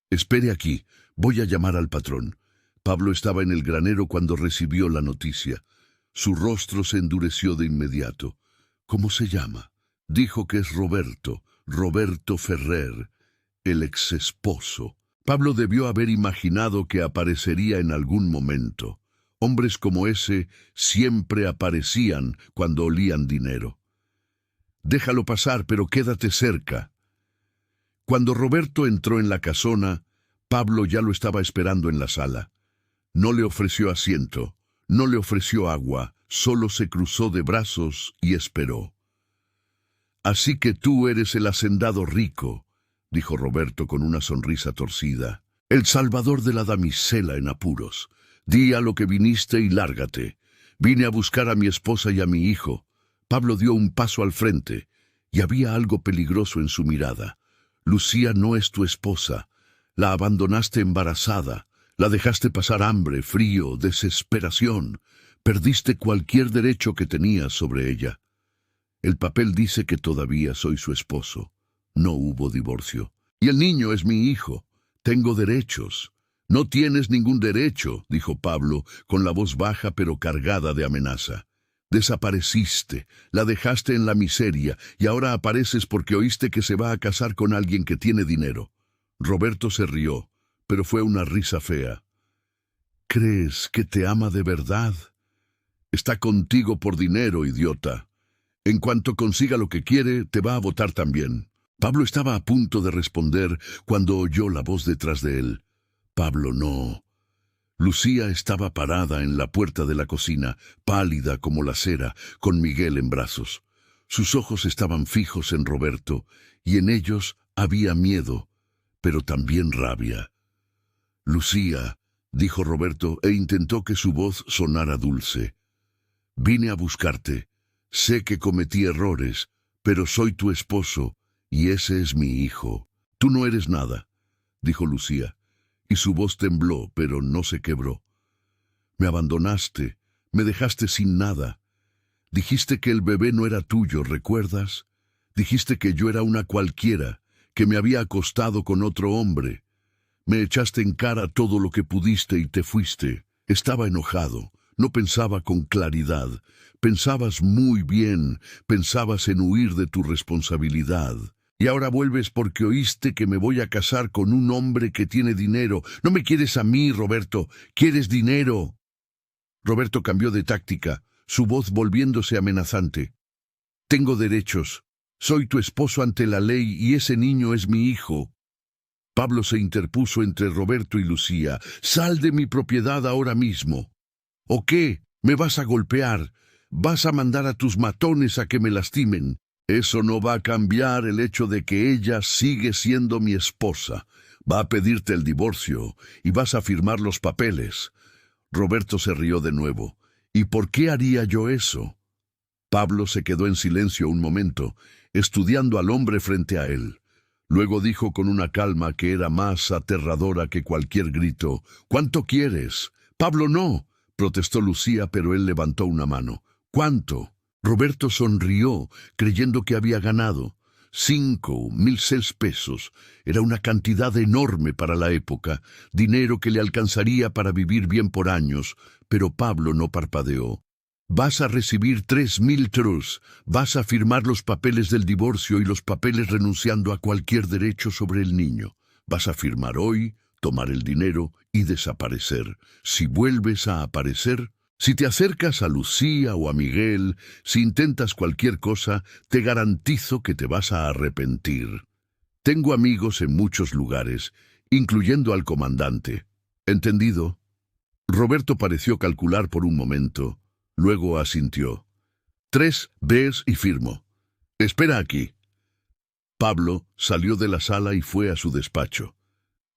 Espere aquí, voy a llamar al patrón». Pablo estaba en el granero cuando recibió la noticia. Su rostro se endureció de inmediato. «¿Cómo se llama?» «Dijo que es Roberto, Roberto Ferrer, el exesposo». Pablo debió haber imaginado que aparecería en algún momento. Hombres como ese siempre aparecían cuando olían dinero. «Déjalo pasar, pero quédate cerca». Cuando Roberto entró en la casona, Pablo ya lo estaba esperando en la sala. No le ofreció asiento, no le ofreció agua, solo se cruzó de brazos y esperó. «Así que tú eres el hacendado rico», dijo Roberto con una sonrisa torcida, «el salvador de la damisela en apuros. Di a lo que viniste y lárgate. Vine a buscar a mi esposa y a mi hijo». Pablo dio un paso al frente, y había algo peligroso en su mirada. «Lucía no es tu esposa. La abandonaste embarazada. La dejaste pasar hambre, frío, desesperación. Perdiste cualquier derecho que tenías sobre ella. El papel dice que todavía soy su esposo. No hubo divorcio. Y el niño es mi hijo. Tengo derechos». «No tienes ningún derecho», dijo Pablo, con la voz baja pero cargada de amenaza. «Desapareciste, la dejaste en la miseria, y ahora apareces porque oíste que se va a casar con alguien que tiene dinero». Roberto se rió, pero fue una risa fea. «¿Crees que te ama de verdad? Está contigo por dinero, idiota. En cuanto consiga lo que quiere, te va a votar también». Pablo estaba a punto de responder cuando oyó la voz detrás de él. «Pablo, no». Lucía estaba parada en la puerta de la cocina, pálida como la cera, con Miguel en brazos. Sus ojos estaban fijos en Roberto, y en ellos había miedo, pero también rabia. «Lucía», dijo Roberto, e intentó que su voz sonara dulce. «Vine a buscarte. Sé que cometí errores, pero soy tu esposo, y ese es mi hijo». «Tú no eres nada», dijo Lucía, y su voz tembló, pero no se quebró. «Me abandonaste, me dejaste sin nada. Dijiste que el bebé no era tuyo, ¿recuerdas? Dijiste que yo era una cualquiera, que me había acostado con otro hombre. Me echaste en cara todo lo que pudiste y te fuiste. Estaba enojado, no pensaba con claridad. Pensabas muy bien, pensabas en huir de tu responsabilidad. Y ahora vuelves porque oíste que me voy a casar con un hombre que tiene dinero. No me quieres a mí, Roberto, quieres dinero». Roberto cambió de táctica, su voz volviéndose amenazante. «Tengo derechos. Soy tu esposo ante la ley y ese niño es mi hijo». Pablo se interpuso entre Roberto y Lucía. «Sal de mi propiedad ahora mismo». «¿O qué? ¿Me vas a golpear? ¿Vas a mandar a tus matones a que me lastimen?» «Eso no va a cambiar el hecho de que ella sigue siendo mi esposa. Va a pedirte el divorcio y vas a firmar los papeles». Roberto se rió de nuevo. «¿Y por qué haría yo eso?» Pablo se quedó en silencio un momento, estudiando al hombre frente a él. Luego dijo con una calma que era más aterradora que cualquier grito: «¿Cuánto quieres?» «Pablo, no», protestó Lucía, pero él levantó una mano. «¿Cuánto?» Roberto sonrió, creyendo que había ganado. 5.006 pesos. Era una cantidad enorme para la época, dinero que le alcanzaría para vivir bien por años, pero Pablo no parpadeó. «Vas a recibir 3.000 trus, vas a firmar los papeles del divorcio y los papeles renunciando a cualquier derecho sobre el niño. Vas a firmar hoy, tomar el dinero y desaparecer. Si vuelves a aparecer, si te acercas a Lucía o a Miguel, si intentas cualquier cosa, te garantizo que te vas a arrepentir. Tengo amigos en muchos lugares, incluyendo al comandante». «¿Entendido?» Roberto pareció calcular por un momento. Luego asintió. 3 ves y firmo. «Espera aquí». Pablo salió de la sala y fue a su despacho.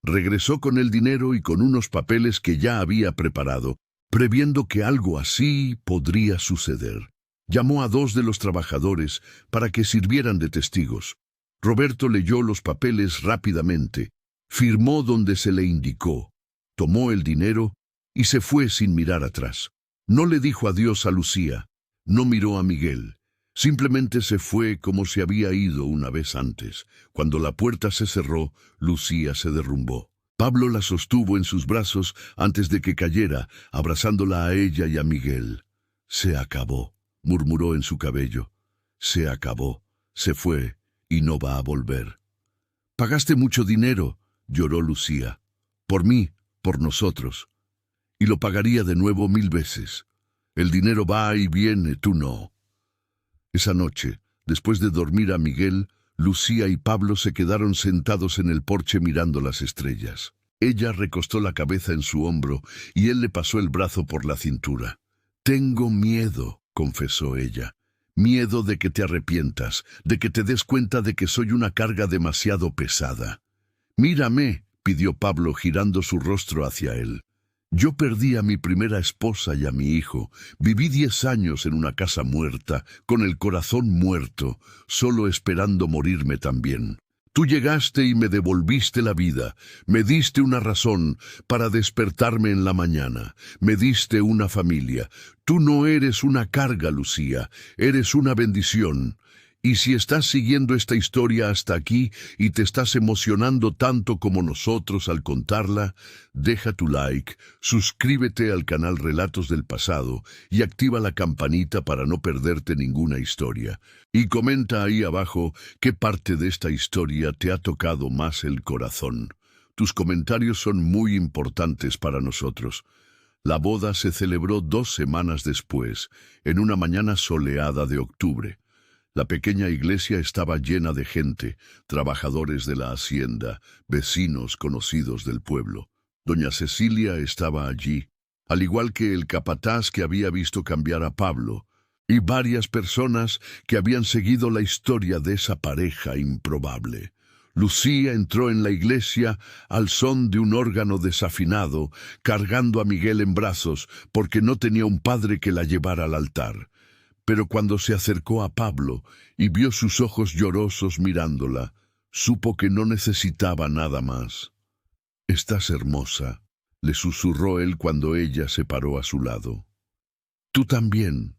Regresó con el dinero y con unos papeles que ya había preparado, previendo que algo así podría suceder. Llamó a 2 de los trabajadores para que sirvieran de testigos. Roberto leyó los papeles rápidamente, firmó donde se le indicó, tomó el dinero y se fue sin mirar atrás. No le dijo adiós a Lucía, no miró a Miguel. Simplemente se fue como se había ido una vez antes. Cuando la puerta se cerró, Lucía se derrumbó. Pablo la sostuvo en sus brazos antes de que cayera, abrazándola a ella y a Miguel. Se acabó, murmuró en su cabello. Se acabó, se fue y no va a volver. Pagaste mucho dinero, lloró Lucía. Por mí, por nosotros. Y lo pagaría de nuevo 1000 veces. El dinero va y viene, tú no. Esa noche, después de dormir a Miguel, Lucía y Pablo se quedaron sentados en el porche mirando las estrellas. Ella recostó la cabeza en su hombro y él le pasó el brazo por la cintura. Tengo miedo, confesó ella. Miedo de que te arrepientas, de que te des cuenta de que soy una carga demasiado pesada. Mírame, pidió Pablo girando su rostro hacia él. Yo perdí a mi primera esposa y a mi hijo. Viví 10 años en una casa muerta, con el corazón muerto, solo esperando morirme también. Tú llegaste y me devolviste la vida, me diste una razón para despertarme en la mañana, me diste una familia. Tú no eres una carga, Lucía, eres una bendición. Y si estás siguiendo esta historia hasta aquí y te estás emocionando tanto como nosotros al contarla, deja tu like, suscríbete al canal Relatos del Pasado y activa la campanita para no perderte ninguna historia. Y comenta ahí abajo qué parte de esta historia te ha tocado más el corazón. Tus comentarios son muy importantes para nosotros. La boda se celebró 2 semanas después, en una mañana soleada de octubre. La pequeña iglesia estaba llena de gente, trabajadores de la hacienda, vecinos conocidos del pueblo. Doña Cecilia estaba allí, al igual que el capataz que había visto cambiar a Pablo, y varias personas que habían seguido la historia de esa pareja improbable. Lucía entró en la iglesia al son de un órgano desafinado, cargando a Miguel en brazos, porque no tenía un padre que la llevara al altar. Pero cuando se acercó a Pablo y vio sus ojos llorosos mirándola, supo que no necesitaba nada más. «Estás hermosa», le susurró él cuando ella se paró a su lado. «Tú también»,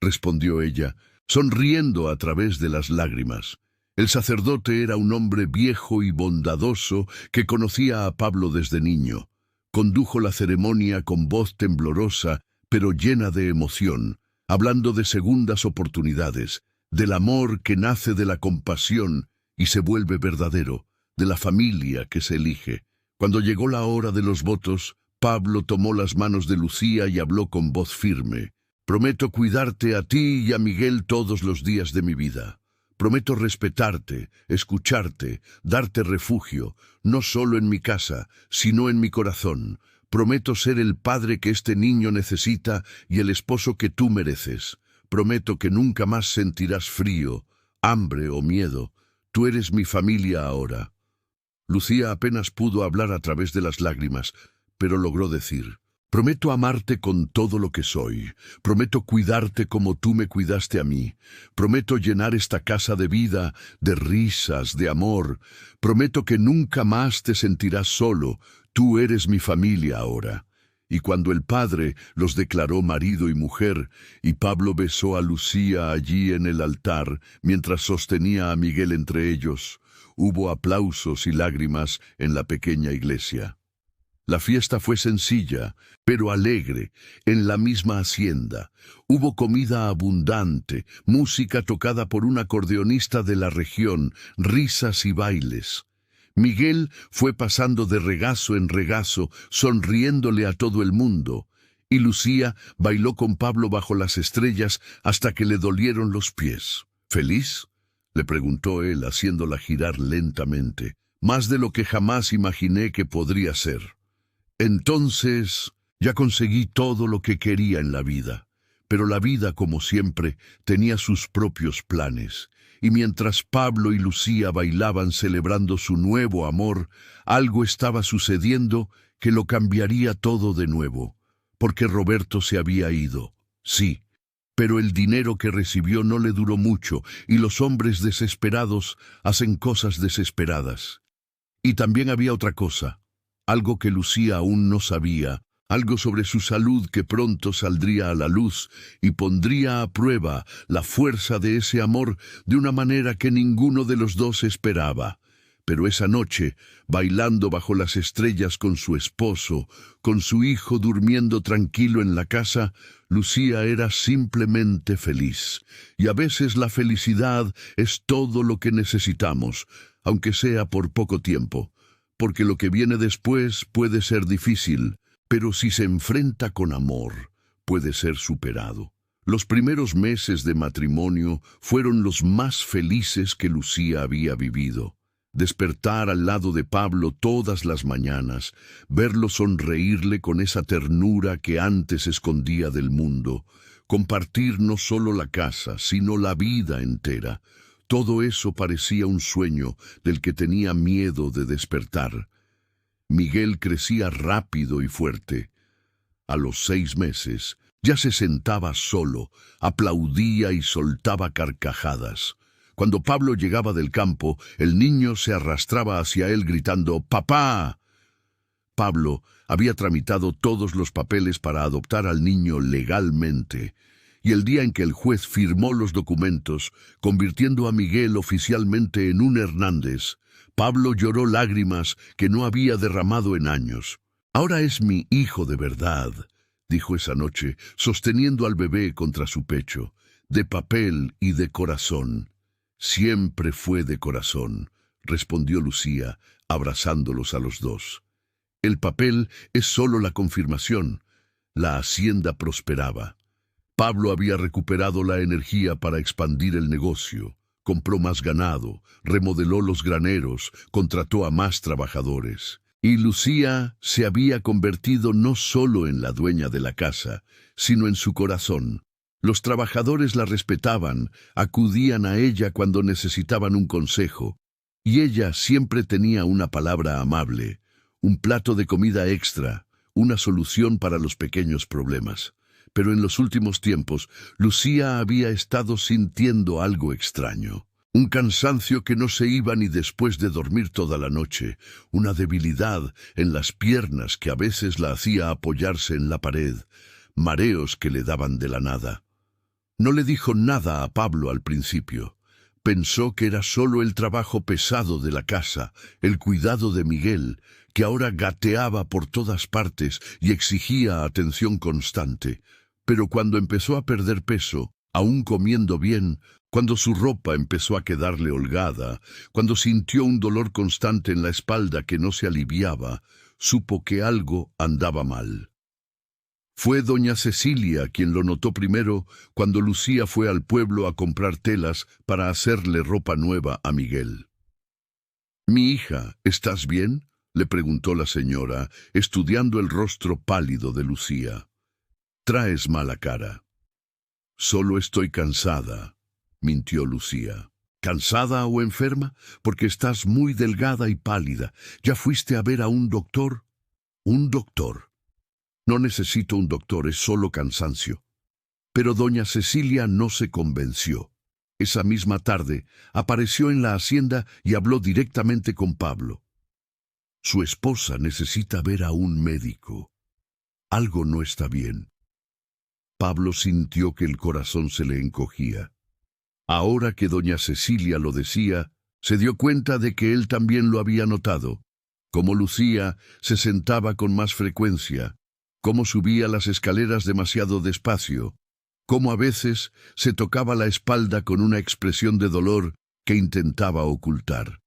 respondió ella, sonriendo a través de las lágrimas. El sacerdote era un hombre viejo y bondadoso que conocía a Pablo desde niño. Condujo la ceremonia con voz temblorosa, pero llena de emoción, hablando de segundas oportunidades, del amor que nace de la compasión y se vuelve verdadero, de la familia que se elige. Cuando llegó la hora de los votos, Pablo tomó las manos de Lucía y habló con voz firme. «Prometo cuidarte a ti y a Miguel todos los días de mi vida. Prometo respetarte, escucharte, darte refugio, no solo en mi casa, sino en mi corazón. Prometo ser el padre que este niño necesita y el esposo que tú mereces. Prometo que nunca más sentirás frío, hambre o miedo. Tú eres mi familia ahora». Lucía apenas pudo hablar a través de las lágrimas, pero logró decir: «Prometo amarte con todo lo que soy. Prometo cuidarte como tú me cuidaste a mí. Prometo llenar esta casa de vida, de risas, de amor. Prometo que nunca más te sentirás solo. Tú eres mi familia ahora». Y cuando el padre los declaró marido y mujer, y Pablo besó a Lucía allí en el altar, mientras sostenía a Miguel entre ellos, hubo aplausos y lágrimas en la pequeña iglesia. La fiesta fue sencilla, pero alegre, en la misma hacienda. Hubo comida abundante, música tocada por un acordeonista de la región, risas y bailes. Miguel fue pasando de regazo en regazo, sonriéndole a todo el mundo, y Lucía bailó con Pablo bajo las estrellas hasta que le dolieron los pies. «¿Feliz?», le preguntó él, haciéndola girar lentamente. «Más de lo que jamás imaginé que podría ser». «Entonces, ya conseguí todo lo que quería en la vida. Pero la vida, como siempre, tenía sus propios planes. Y mientras Pablo y Lucía bailaban celebrando su nuevo amor, algo estaba sucediendo que lo cambiaría todo de nuevo. Porque Roberto se había ido, sí. Pero el dinero que recibió no le duró mucho, y los hombres desesperados hacen cosas desesperadas. Y también había otra cosa, algo que Lucía aún no sabía, algo sobre su salud que pronto saldría a la luz y pondría a prueba la fuerza de ese amor de una manera que ninguno de los dos esperaba. Pero esa noche, bailando bajo las estrellas con su esposo, con su hijo durmiendo tranquilo en la casa, Lucía era simplemente feliz. Y a veces la felicidad es todo lo que necesitamos, aunque sea por poco tiempo, porque lo que viene después puede ser difícil, pero si se enfrenta con amor, puede ser superado. Los primeros meses de matrimonio fueron los más felices que Lucía había vivido. Despertar al lado de Pablo todas las mañanas, verlo sonreírle con esa ternura que antes escondía del mundo, compartir no solo la casa, sino la vida entera. Todo eso parecía un sueño del que tenía miedo de despertar. Miguel crecía rápido y fuerte. A los 6 meses, ya se sentaba solo, aplaudía y soltaba carcajadas. Cuando Pablo llegaba del campo, el niño se arrastraba hacia él gritando «¡Papá!». Pablo había tramitado todos los papeles para adoptar al niño legalmente, y el día en que el juez firmó los documentos, convirtiendo a Miguel oficialmente en un Hernández, Pablo lloró lágrimas que no había derramado en años. «Ahora es mi hijo de verdad», dijo esa noche, sosteniendo al bebé contra su pecho, «de papel y de corazón». «Siempre fue de corazón», respondió Lucía, abrazándolos a los dos. «El papel es solo la confirmación». La hacienda prosperaba. Pablo había recuperado la energía para expandir el negocio. Compró más ganado, remodeló los graneros, contrató a más trabajadores. Y Lucía se había convertido no solo en la dueña de la casa, sino en su corazón. Los trabajadores la respetaban, acudían a ella cuando necesitaban un consejo, y ella siempre tenía una palabra amable, un plato de comida extra, una solución para los pequeños problemas. Pero en los últimos tiempos, Lucía había estado sintiendo algo extraño. Un cansancio que no se iba ni después de dormir toda la noche, una debilidad en las piernas que a veces la hacía apoyarse en la pared, mareos que le daban de la nada. No le dijo nada a Pablo al principio. Pensó que era solo el trabajo pesado de la casa, el cuidado de Miguel, que ahora gateaba por todas partes y exigía atención constante. Pero cuando empezó a perder peso, aún comiendo bien, cuando su ropa empezó a quedarle holgada, cuando sintió un dolor constante en la espalda que no se aliviaba, supo que algo andaba mal. Fue doña Cecilia quien lo notó primero cuando Lucía fue al pueblo a comprar telas para hacerle ropa nueva a Miguel. «Mi hija, ¿estás bien?», le preguntó la señora, estudiando el rostro pálido de Lucía. «Traes mala cara». «Solo estoy cansada», mintió Lucía. «¿Cansada o enferma? Porque estás muy delgada y pálida. ¿Ya fuiste a ver a un doctor?» «¿Un doctor?» «No necesito un doctor, es solo cansancio». Pero doña Cecilia no se convenció. Esa misma tarde apareció en la hacienda y habló directamente con Pablo. «Su esposa necesita ver a un médico. Algo no está bien». Pablo sintió que el corazón se le encogía. Ahora que doña Cecilia lo decía, se dio cuenta de que él también lo había notado. Como Lucía se sentaba con más frecuencia, cómo subía las escaleras demasiado despacio, cómo a veces se tocaba la espalda con una expresión de dolor que intentaba ocultar.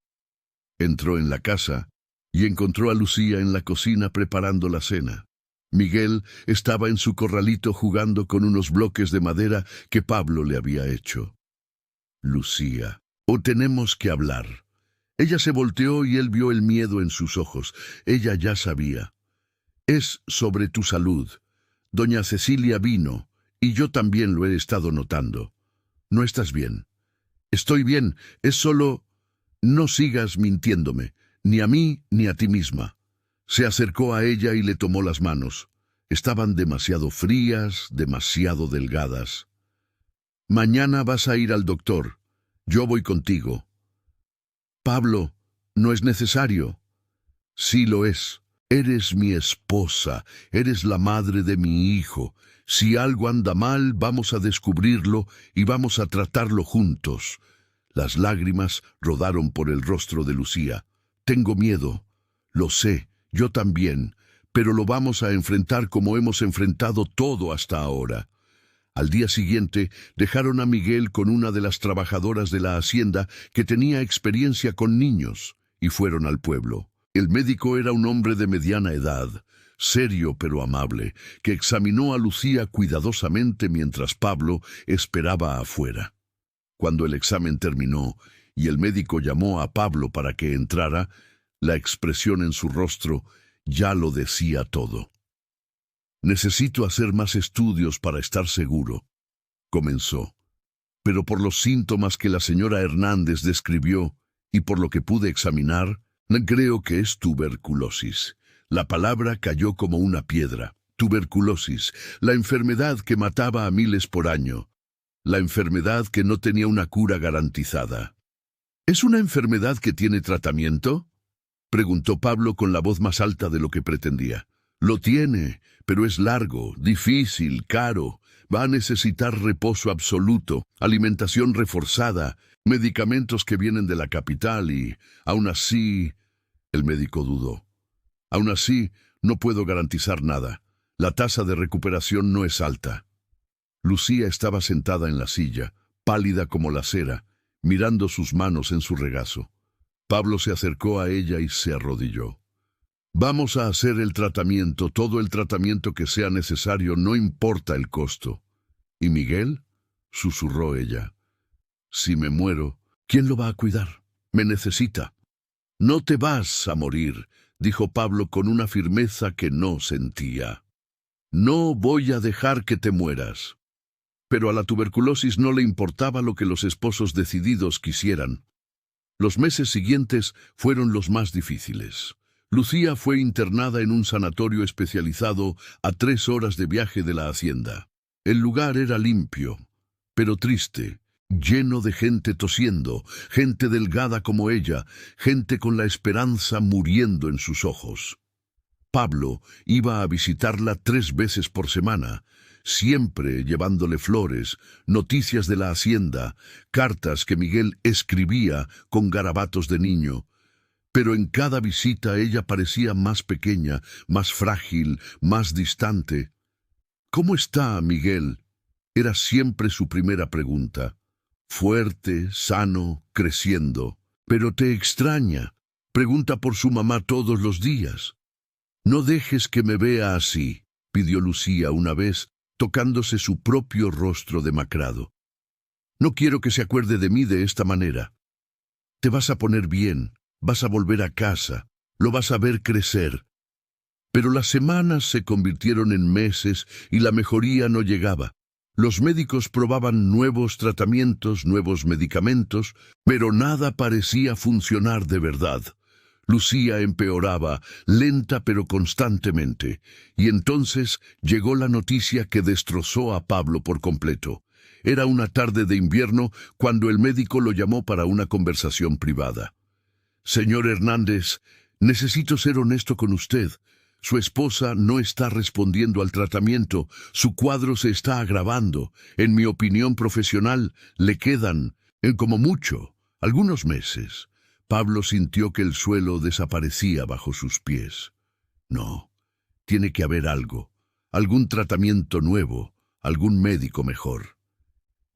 Entró en la casa y encontró a Lucía en la cocina preparando la cena. Miguel estaba en su corralito jugando con unos bloques de madera que Pablo le había hecho. «Lucía, tenemos que hablar». Ella se volteó y él vio el miedo en sus ojos. Ella ya sabía. «Es sobre tu salud. Doña Cecilia vino y yo también lo he estado notando. No estás bien. Estoy bien, es solo... No sigas mintiéndome, ni a mí ni a ti misma. Se acercó a ella y le tomó las manos. Estaban demasiado frías, demasiado delgadas. Mañana vas a ir al doctor. Yo voy contigo. Pablo, no es necesario. Sí lo es. Eres mi esposa, eres la madre de mi hijo. Si algo anda mal, vamos a descubrirlo y vamos a tratarlo juntos. Las lágrimas rodaron por el rostro de Lucía. Tengo miedo. Lo sé, yo también, pero lo vamos a enfrentar como hemos enfrentado todo hasta ahora. Al día siguiente, dejaron a Miguel con una de las trabajadoras de la hacienda que tenía experiencia con niños, y fueron al pueblo. El médico era un hombre de mediana edad, serio pero amable, que examinó a Lucía cuidadosamente mientras Pablo esperaba afuera. Cuando el examen terminó y el médico llamó a Pablo para que entrara, la expresión en su rostro ya lo decía todo. Necesito hacer más estudios para estar seguro, comenzó. Pero por los síntomas que la señora Hernández describió y por lo que pude examinar, creo que es tuberculosis. La palabra cayó como una piedra. Tuberculosis, la enfermedad que mataba a miles por año. La enfermedad que no tenía una cura garantizada. ¿Es una enfermedad que tiene tratamiento?, preguntó Pablo con la voz más alta de lo que pretendía. Lo tiene, pero es largo, difícil, caro. Va a necesitar reposo absoluto, alimentación reforzada, medicamentos que vienen de la capital y, aún así... El médico dudó. Aún así, no puedo garantizar nada. La tasa de recuperación no es alta. Lucía estaba sentada en la silla, pálida como la cera, mirando sus manos en su regazo. Pablo se acercó a ella y se arrodilló. Vamos a hacer el tratamiento, todo el tratamiento que sea necesario, no importa el costo. ¿Y Miguel?, susurró ella. Si me muero, ¿quién lo va a cuidar? Me necesita. No te vas a morir, dijo Pablo con una firmeza que no sentía. No voy a dejar que te mueras. Pero a la tuberculosis no le importaba lo que los esposos decididos quisieran. Los meses siguientes fueron los más difíciles. Lucía fue internada en un sanatorio especializado a 3 horas de viaje de la hacienda. El lugar era limpio, pero triste, lleno de gente tosiendo, gente delgada como ella, gente con la esperanza muriendo en sus ojos. Pablo iba a visitarla 3 veces por semana, siempre llevándole flores, noticias de la hacienda, cartas que Miguel escribía con garabatos de niño. Pero en cada visita ella parecía más pequeña, más frágil, más distante. ¿Cómo está, Miguel?, era siempre su primera pregunta. Fuerte, sano, creciendo. Pero te extraña. Pregunta por su mamá todos los días. No dejes que me vea así, pidió Lucía una vez, tocándose su propio rostro demacrado. No quiero que se acuerde de mí de esta manera. Te vas a poner bien, vas a volver a casa, lo vas a ver crecer. Pero las semanas se convirtieron en meses y la mejoría no llegaba. Los médicos probaban nuevos tratamientos, nuevos medicamentos, pero nada parecía funcionar de verdad. Lucía empeoraba, lenta pero constantemente, y entonces llegó la noticia que destrozó a Pablo por completo. Era una tarde de invierno cuando el médico lo llamó para una conversación privada. Señor Hernández, necesito ser honesto con usted. Su esposa no está respondiendo al tratamiento, su cuadro se está agravando. En mi opinión profesional, le quedan, como mucho, algunos meses. Pablo sintió que el suelo desaparecía bajo sus pies. No, tiene que haber algo, algún tratamiento nuevo, algún médico mejor.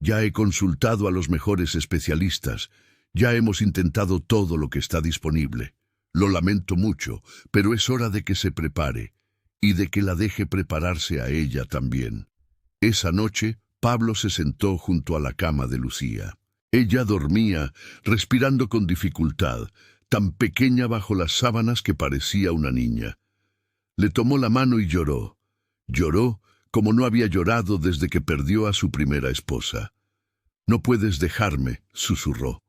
Ya he consultado a los mejores especialistas, ya hemos intentado todo lo que está disponible. Lo lamento mucho, pero es hora de que se prepare, y de que la deje prepararse a ella también. Esa noche, Pablo se sentó junto a la cama de Lucía. Ella dormía, respirando con dificultad, tan pequeña bajo las sábanas que parecía una niña. Le tomó la mano y lloró. Lloró como no había llorado desde que perdió a su primera esposa. «No puedes dejarme», susurró.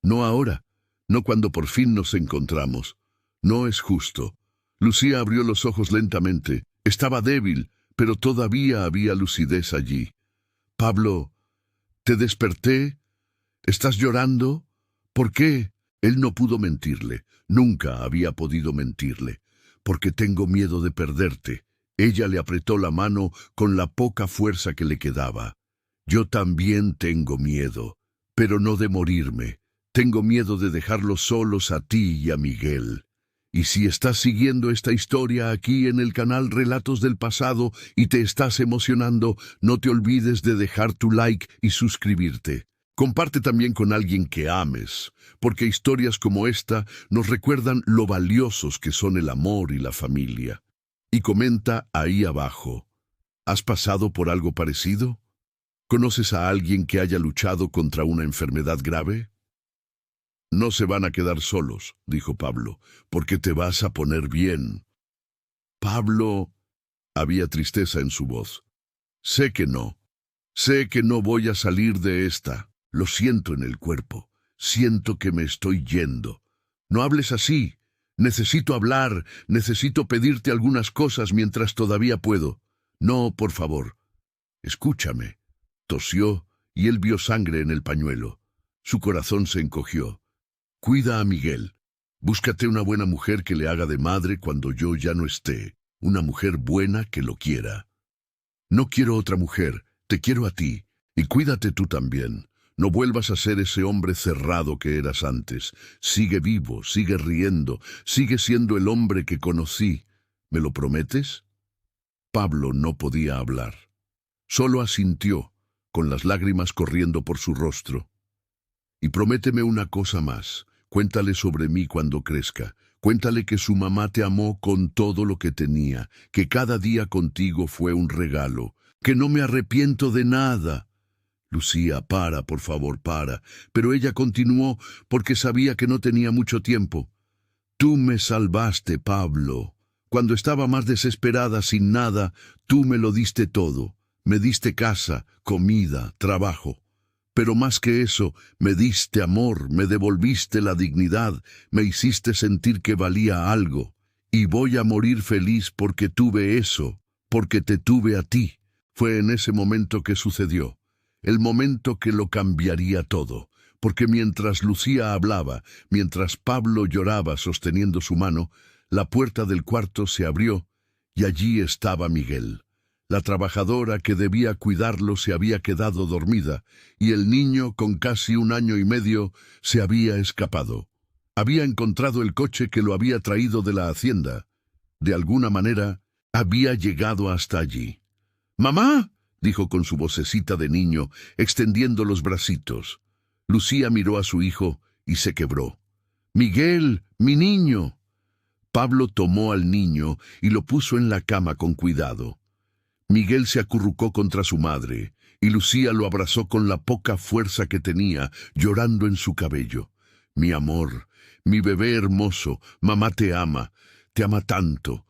«No ahora, no cuando por fin nos encontramos. No es justo». Lucía abrió los ojos lentamente. Estaba débil, pero todavía había lucidez allí. «Pablo, ¿te desperté? ¿Estás llorando? ¿Por qué?» Él no pudo mentirle. Nunca había podido mentirle. «Porque tengo miedo de perderte». Ella le apretó la mano con la poca fuerza que le quedaba. «Yo también tengo miedo, pero no de morirme. Tengo miedo de dejarlos solos a ti y a Miguel». Y si estás siguiendo esta historia aquí en el canal Relatos del Pasado y te estás emocionando, no te olvides de dejar tu like y suscribirte. Comparte también con alguien que ames, porque historias como esta nos recuerdan lo valiosos que son el amor y la familia. Y comenta ahí abajo, ¿has pasado por algo parecido? ¿Conoces a alguien que haya luchado contra una enfermedad grave? «No se van a quedar solos», dijo Pablo, «porque te vas a poner bien». «Pablo», había tristeza en su voz. Sé que no voy a salir de esta. Lo siento en el cuerpo. Siento que me estoy yendo. No hables así. Necesito hablar, necesito pedirte algunas cosas mientras todavía puedo. No, por favor. Escúchame». Tosió y él vio sangre en el pañuelo. Su corazón se encogió. «Cuida a Miguel. Búscate una buena mujer que le haga de madre cuando yo ya no esté. Una mujer buena que lo quiera». «No quiero otra mujer, te quiero a ti. Y cuídate tú también. No vuelvas a ser ese hombre cerrado que eras antes. Sigue vivo, sigue riendo, sigue siendo el hombre que conocí. ¿Me lo prometes?» Pablo no podía hablar. Solo asintió, con las lágrimas corriendo por su rostro. «Y prométeme una cosa más. Cuéntale sobre mí cuando crezca. Cuéntale que su mamá te amó con todo lo que tenía, que cada día contigo fue un regalo, que no me arrepiento de nada». «Lucía, para, por favor, para». Pero ella continuó porque sabía que no tenía mucho tiempo. «Tú me salvaste, Pablo. Cuando estaba más desesperada, sin nada, tú me lo diste todo. Me diste casa, comida, trabajo. Pero más que eso, me diste amor, me devolviste la dignidad, me hiciste sentir que valía algo. Y voy a morir feliz porque tuve eso, porque te tuve a ti». Fue en ese momento que sucedió, el momento que lo cambiaría todo, porque mientras Lucía hablaba, mientras Pablo lloraba sosteniendo su mano, la puerta del cuarto se abrió y allí estaba Miguel. La trabajadora que debía cuidarlo se había quedado dormida y el niño, con casi 1 año y medio, se había escapado. Había encontrado el coche que lo había traído de la hacienda. De alguna manera, había llegado hasta allí. «¡Mamá!», dijo con su vocecita de niño, extendiendo los bracitos. Lucía miró a su hijo y se quebró. «¡Miguel, mi niño!». Pablo tomó al niño y lo puso en la cama con cuidado. Miguel se acurrucó contra su madre, y Lucía lo abrazó con la poca fuerza que tenía, llorando en su cabello. «Mi amor, mi bebé hermoso, mamá te ama tanto».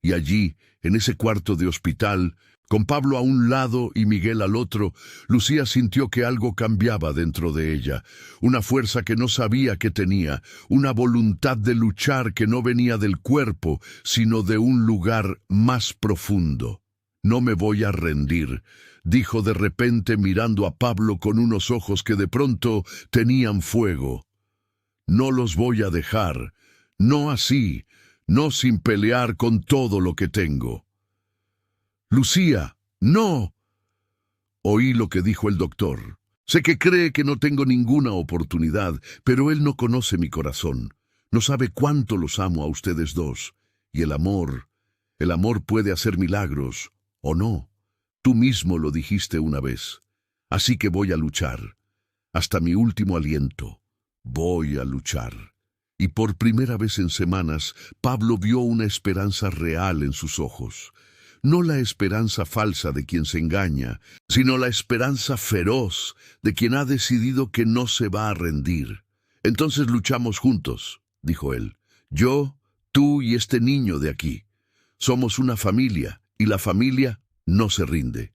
Y allí, en ese cuarto de hospital, con Pablo a un lado y Miguel al otro, Lucía sintió que algo cambiaba dentro de ella, una fuerza que no sabía que tenía, una voluntad de luchar que no venía del cuerpo, sino de un lugar más profundo. «No me voy a rendir», dijo de repente mirando a Pablo con unos ojos que de pronto tenían fuego. «No los voy a dejar, no así, no sin pelear con todo lo que tengo». «Lucía, no». Oí lo que dijo el doctor. Sé que cree que no tengo ninguna oportunidad, pero él no conoce mi corazón. No sabe cuánto los amo a ustedes dos. Y el amor puede hacer milagros. ¿O no? Tú mismo lo dijiste una vez. Así que voy a luchar. Hasta mi último aliento. Voy a luchar. Y por primera vez en semanas, Pablo vio una esperanza real en sus ojos. No la esperanza falsa de quien se engaña, sino la esperanza feroz de quien ha decidido que no se va a rendir. «Entonces luchamos juntos», dijo él. «Yo, tú y este niño de aquí. Somos una familia, y la familia No se rinde.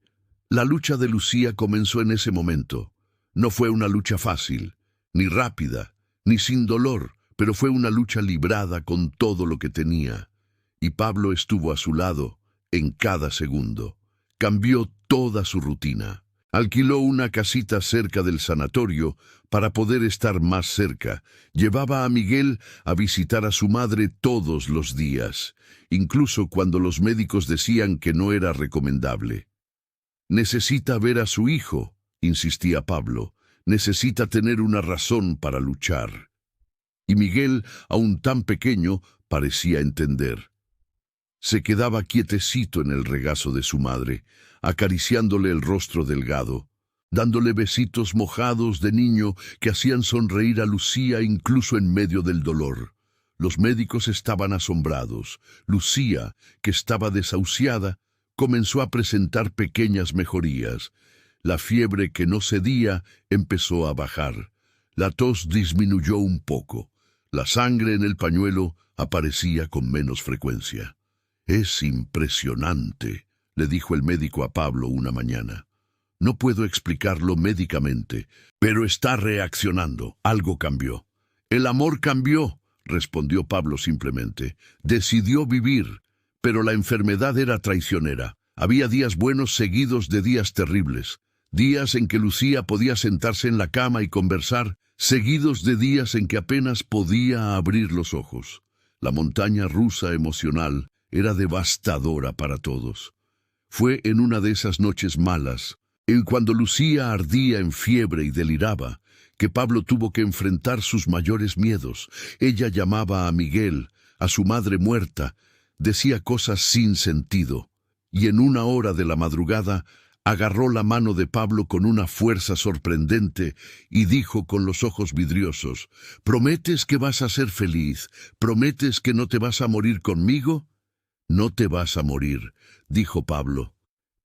La lucha de Lucía comenzó en ese momento. No fue una lucha fácil, ni rápida, ni sin dolor, pero fue una lucha librada con todo lo que tenía. Y Pablo estuvo a su lado en cada segundo. Cambió toda su rutina. Alquiló una casita cerca del sanatorio para poder estar más cerca. Llevaba a Miguel a visitar a su madre todos los días, incluso cuando los médicos decían que no era recomendable. Necesita ver a su hijo, insistía Pablo. Necesita tener una razón para luchar. Y Miguel, aún tan pequeño, parecía entender. Se quedaba quietecito en el regazo de su madre, acariciándole el rostro delgado, dándole besitos mojados de niño que hacían sonreír a Lucía incluso en medio del dolor. Los médicos estaban asombrados. Lucía, que estaba desahuciada, comenzó a presentar pequeñas mejorías. La fiebre que no cedía empezó a bajar. La tos disminuyó un poco. La sangre en el pañuelo aparecía con menos frecuencia. «Es impresionante», le dijo el médico a Pablo una mañana. «No puedo explicarlo médicamente, pero está reaccionando. Algo cambió». «El amor cambió», respondió Pablo simplemente. «Decidió vivir, pero la enfermedad era traicionera. Había días buenos seguidos de días terribles. Días en que Lucía podía sentarse en la cama y conversar, seguidos de días en que apenas podía abrir los ojos. La montaña rusa emocional era devastadora para todos. Fue en una de esas noches malas, en cuando Lucía ardía en fiebre y deliraba, que Pablo tuvo que enfrentar sus mayores miedos. Ella llamaba a Miguel, a su madre muerta, decía cosas sin sentido, y en una hora de la madrugada agarró la mano de Pablo con una fuerza sorprendente y dijo con los ojos vidriosos: «¿Prometes que vas a ser feliz? ¿Prometes que no te vas a morir conmigo?» «No te vas a morir», dijo Pablo,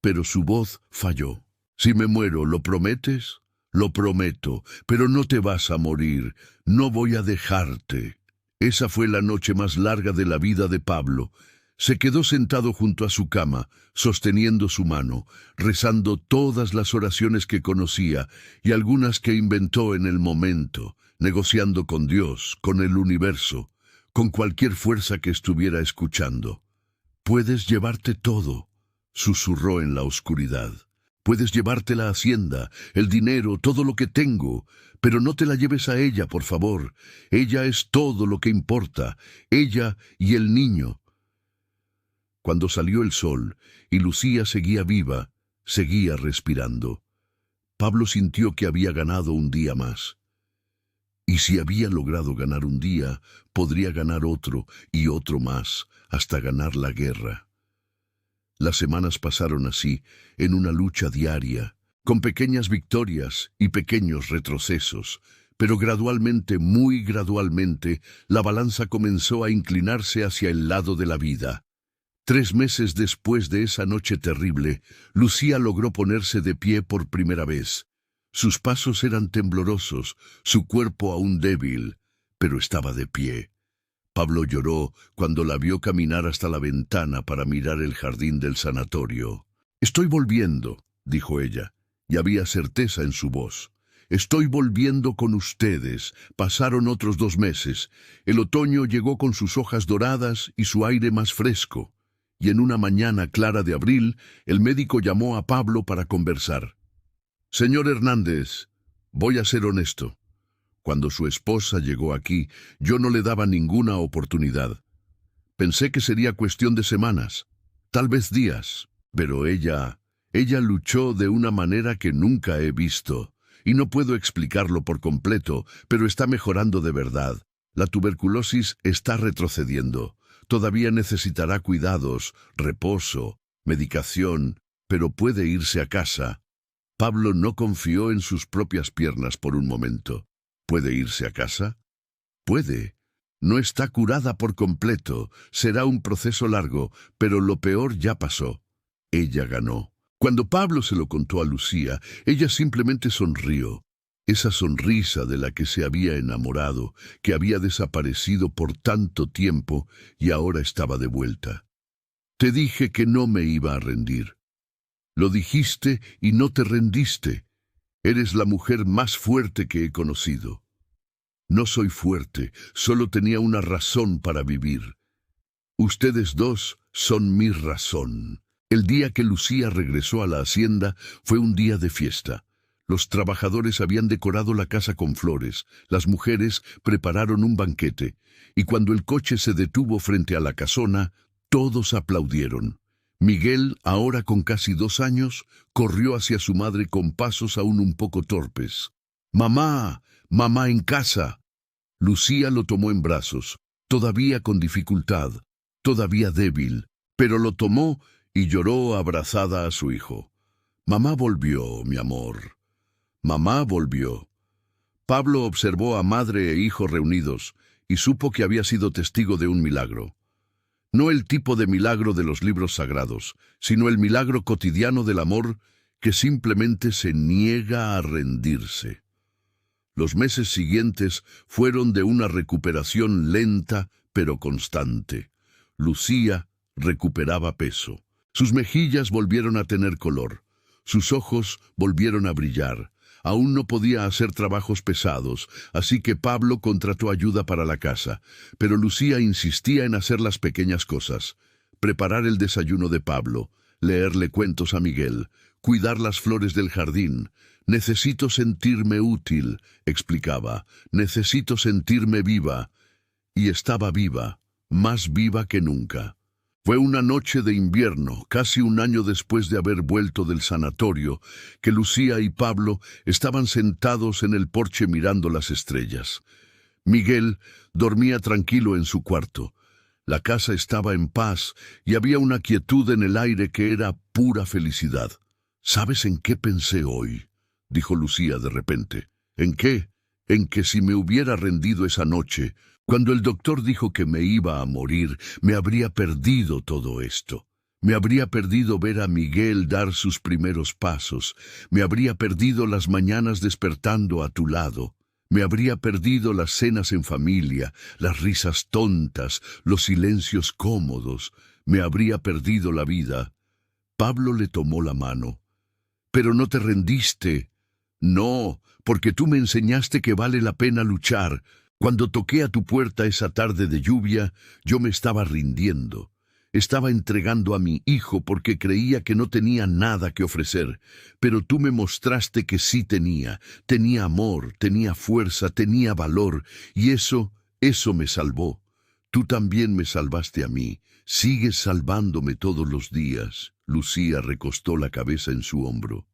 pero su voz falló. «Si me muero, ¿lo prometes?» «Lo prometo, pero no te vas a morir. No voy a dejarte». Esa fue la noche más larga de la vida de Pablo. Se quedó sentado junto a su cama, sosteniendo su mano, rezando todas las oraciones que conocía y algunas que inventó en el momento, negociando con Dios, con el universo, con cualquier fuerza que estuviera escuchando. «Puedes llevarte todo», susurró en la oscuridad. «Puedes llevarte la hacienda, el dinero, todo lo que tengo, pero no te la lleves a ella, por favor. Ella es todo lo que importa, ella y el niño». Cuando salió el sol y Lucía seguía viva, seguía respirando, Pablo sintió que había ganado un día más. Y si había logrado ganar un día, podría ganar otro y otro más, hasta ganar la guerra. Las semanas pasaron así, en una lucha diaria, con pequeñas victorias y pequeños retrocesos, pero gradualmente, muy gradualmente, la balanza comenzó a inclinarse hacia el lado de la vida. 3 meses después de esa noche terrible, Lucía logró ponerse de pie por primera vez. Sus pasos eran temblorosos, su cuerpo aún débil, pero estaba de pie. Pablo lloró cuando la vio caminar hasta la ventana para mirar el jardín del sanatorio. «Estoy volviendo», dijo ella, y había certeza en su voz. «Estoy volviendo con ustedes». Pasaron otros 2 meses. El otoño llegó con sus hojas doradas y su aire más fresco. Y en una mañana clara de abril, el médico llamó a Pablo para conversar. «Señor Hernández, voy a ser honesto. Cuando su esposa llegó aquí, yo no le daba ninguna oportunidad. Pensé que sería cuestión de semanas, tal vez días, pero ella luchó de una manera que nunca he visto, y no puedo explicarlo por completo, pero está mejorando de verdad. La tuberculosis está retrocediendo. Todavía necesitará cuidados, reposo, medicación, pero puede irse a casa». Pablo no confió en sus propias piernas por un momento. ¿Puede irse a casa? Puede. No está curada por completo. Será un proceso largo, pero lo peor ya pasó. Ella ganó. Cuando Pablo se lo contó a Lucía, ella simplemente sonrió. Esa sonrisa de la que se había enamorado, que había desaparecido por tanto tiempo y ahora estaba de vuelta. «Te dije que no me iba a rendir». Lo dijiste y no te rendiste. Eres la mujer más fuerte que he conocido. No soy fuerte, solo tenía una razón para vivir. Ustedes dos son mi razón. El día que Lucía regresó a la hacienda fue un día de fiesta. Los trabajadores habían decorado la casa con flores, las mujeres prepararon un banquete, y cuando el coche se detuvo frente a la casona, todos aplaudieron. Miguel, ahora con casi 2 años, corrió hacia su madre con pasos aún un poco torpes. «¡Mamá! ¡Mamá en casa!». Lucía lo tomó en brazos, todavía con dificultad, todavía débil, pero lo tomó y lloró abrazada a su hijo. «Mamá volvió, mi amor. Mamá volvió». Pablo observó a madre e hijo reunidos y supo que había sido testigo de un milagro. No el tipo de milagro de los libros sagrados, sino el milagro cotidiano del amor que simplemente se niega a rendirse. Los meses siguientes fueron de una recuperación lenta pero constante. Lucía recuperaba peso. Sus mejillas volvieron a tener color. Sus ojos volvieron a brillar. Aún no podía hacer trabajos pesados, así que Pablo contrató ayuda para la casa, pero Lucía insistía en hacer las pequeñas cosas: preparar el desayuno de Pablo, leerle cuentos a Miguel, cuidar las flores del jardín. «Necesito sentirme útil», explicaba, «necesito sentirme viva». Y estaba viva, más viva que nunca. Fue una noche de invierno, casi un año después de haber vuelto del sanatorio, que Lucía y Pablo estaban sentados en el porche mirando las estrellas. Miguel dormía tranquilo en su cuarto. La casa estaba en paz y había una quietud en el aire que era pura felicidad. «¿Sabes en qué pensé hoy?», dijo Lucía de repente. «¿En qué? En que si me hubiera rendido esa noche, cuando el doctor dijo que me iba a morir, me habría perdido todo esto. Me habría perdido ver a Miguel dar sus primeros pasos. Me habría perdido las mañanas despertando a tu lado. Me habría perdido las cenas en familia, las risas tontas, los silencios cómodos. Me habría perdido la vida». Pablo le tomó la mano. «Pero no te rendiste». «No, porque tú me enseñaste que vale la pena luchar. Cuando toqué a tu puerta esa tarde de lluvia, yo me estaba rindiendo. Estaba entregando a mi hijo porque creía que no tenía nada que ofrecer, pero tú me mostraste que sí tenía amor, tenía fuerza, tenía valor, y eso me salvó. Tú también me salvaste a mí, sigues salvándome todos los días». Lucía recostó la cabeza en su hombro.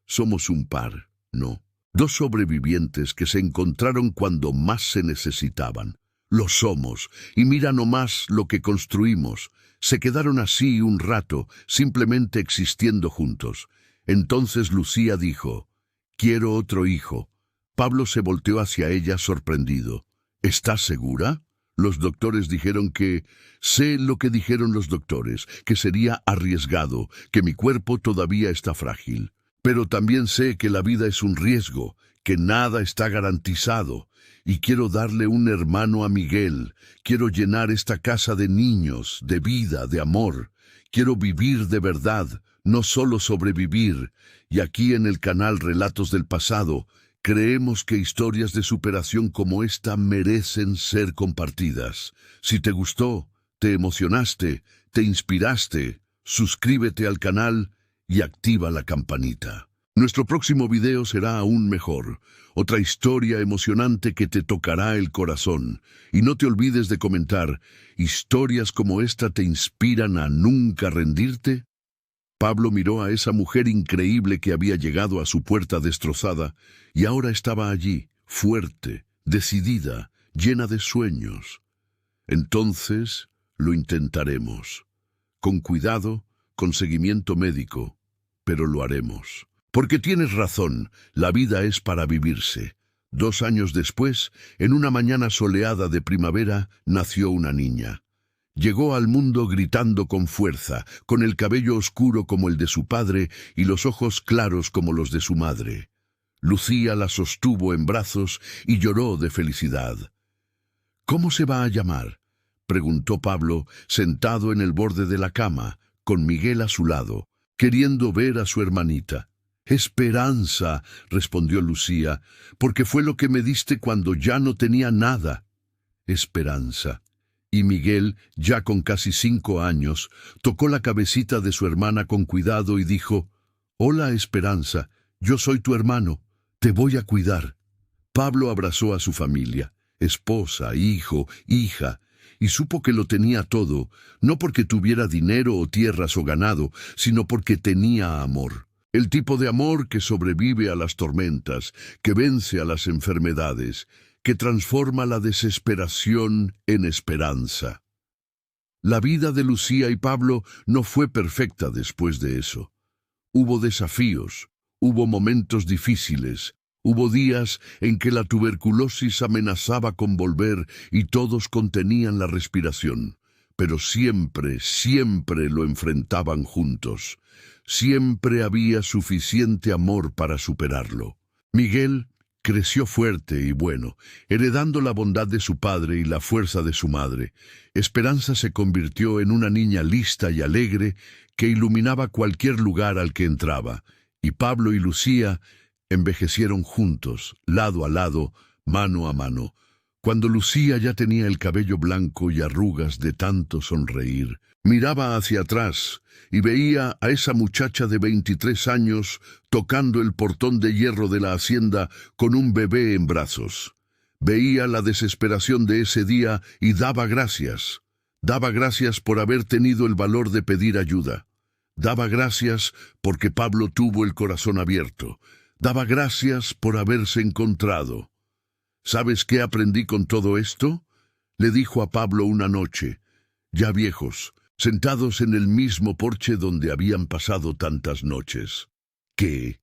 «Somos un par, ¿no? 2 sobrevivientes que se encontraron cuando más se necesitaban. Lo somos, y mira nomás lo que construimos. Se quedaron así un rato, simplemente existiendo juntos. Entonces Lucía dijo: «Quiero otro hijo». Pablo se volteó hacia ella sorprendido. «¿Estás segura?». Los doctores dijeron que... Sé lo que dijeron los doctores, que sería arriesgado, que mi cuerpo todavía está frágil. Pero también sé que la vida es un riesgo, que nada está garantizado. Y quiero darle un hermano a Miguel. Quiero llenar esta casa de niños, de vida, de amor. Quiero vivir de verdad, no solo sobrevivir. Y aquí en el canal Relatos del Pasado, creemos que historias de superación como esta merecen ser compartidas. Si te gustó, te emocionaste, te inspiraste, suscríbete al canal y activa la campanita. Nuestro próximo video será aún mejor, otra historia emocionante que te tocará el corazón. Y no te olvides de comentar: ¿historias como esta te inspiran a nunca rendirte? Pablo miró a esa mujer increíble que había llegado a su puerta destrozada y ahora estaba allí, fuerte, decidida, llena de sueños. Entonces lo intentaremos. Con cuidado, con seguimiento médico, pero lo haremos. Porque tienes razón, la vida es para vivirse. 2 años después, en una mañana soleada de primavera, nació una niña. Llegó al mundo gritando con fuerza, con el cabello oscuro como el de su padre y los ojos claros como los de su madre. Lucía la sostuvo en brazos y lloró de felicidad. «¿Cómo se va a llamar?», preguntó Pablo, sentado en el borde de la cama, con Miguel a su lado. queriendo ver a su hermanita. «Esperanza», respondió Lucía, «porque fue lo que me diste cuando ya no tenía nada». Esperanza. Y Miguel, ya con casi 5 años, tocó la cabecita de su hermana con cuidado y dijo: «Hola, Esperanza, yo soy tu hermano, te voy a cuidar». Pablo abrazó a su familia, esposa, hijo, hija, y supo que lo tenía todo, no porque tuviera dinero o tierras o ganado, sino porque tenía amor. El tipo de amor que sobrevive a las tormentas, que vence a las enfermedades, que transforma la desesperación en esperanza. La vida de Lucía y Pablo no fue perfecta después de eso. Hubo desafíos, hubo momentos difíciles, hubo días en que la tuberculosis amenazaba con volver y todos contenían la respiración, pero siempre, siempre lo enfrentaban juntos. Siempre había suficiente amor para superarlo. Miguel creció fuerte y bueno, heredando la bondad de su padre y la fuerza de su madre. Esperanza se convirtió en una niña lista y alegre que iluminaba cualquier lugar al que entraba, y Pablo y Lucía envejecieron juntos, lado a lado, mano a mano. Cuando Lucía ya tenía el cabello blanco y arrugas de tanto sonreír, miraba hacia atrás y veía a esa muchacha de 23 años tocando el portón de hierro de la hacienda con un bebé en brazos. Veía la desesperación de ese día y daba gracias. Daba gracias por haber tenido el valor de pedir ayuda. Daba gracias porque Pablo tuvo el corazón abierto. Daba gracias por haberse encontrado. ¿Sabes qué aprendí con todo esto?, le dijo a Pablo una noche, ya viejos, sentados en el mismo porche donde habían pasado tantas noches. Que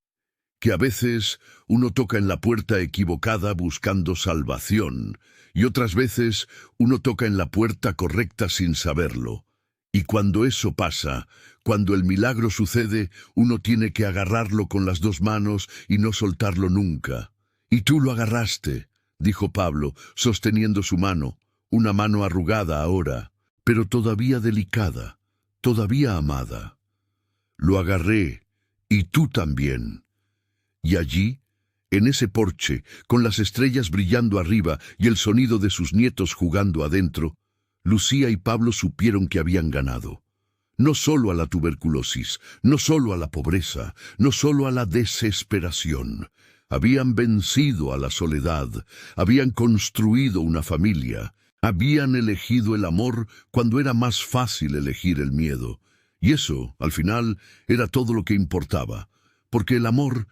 a veces uno toca en la puerta equivocada buscando salvación, y otras veces uno toca en la puerta correcta sin saberlo. Y cuando eso pasa, cuando el milagro sucede, uno tiene que agarrarlo con las 2 manos y no soltarlo nunca. Y tú lo agarraste, dijo Pablo, sosteniendo su mano, una mano arrugada ahora, pero todavía delicada, todavía amada. Lo agarré, y tú también. Y allí, en ese porche, con las estrellas brillando arriba y el sonido de sus nietos jugando adentro, Lucía y Pablo supieron que habían ganado. No solo a la tuberculosis, no solo a la pobreza, no solo a la desesperación. Habían vencido a la soledad, habían construido una familia, habían elegido el amor cuando era más fácil elegir el miedo. Y eso, al final, era todo lo que importaba, porque el amor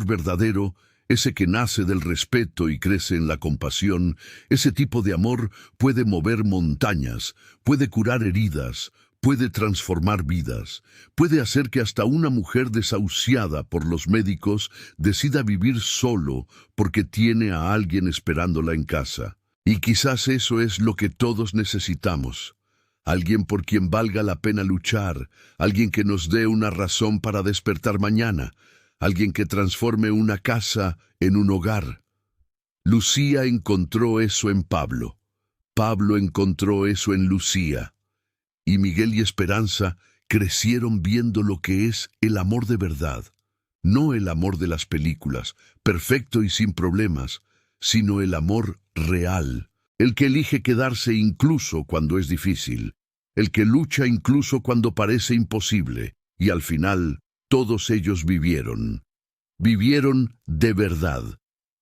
verdadero, ese que nace del respeto y crece en la compasión, ese tipo de amor puede mover montañas, puede curar heridas, puede transformar vidas, puede hacer que hasta una mujer desahuciada por los médicos decida vivir solo porque tiene a alguien esperándola en casa. Y quizás eso es lo que todos necesitamos. Alguien por quien valga la pena luchar, alguien que nos dé una razón para despertar mañana, alguien que transforme una casa en un hogar. Lucía encontró eso en Pablo. Pablo encontró eso en Lucía. Y Miguel y Esperanza crecieron viendo lo que es el amor de verdad. No el amor de las películas, perfecto y sin problemas, sino el amor real. El que elige quedarse incluso cuando es difícil. El que lucha incluso cuando parece imposible. Y al final, todos ellos vivieron. Vivieron de verdad.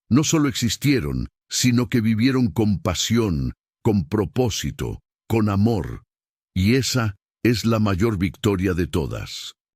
No solo existieron, sino que vivieron con pasión, con propósito, con amor. Y esa es la mayor victoria de todas.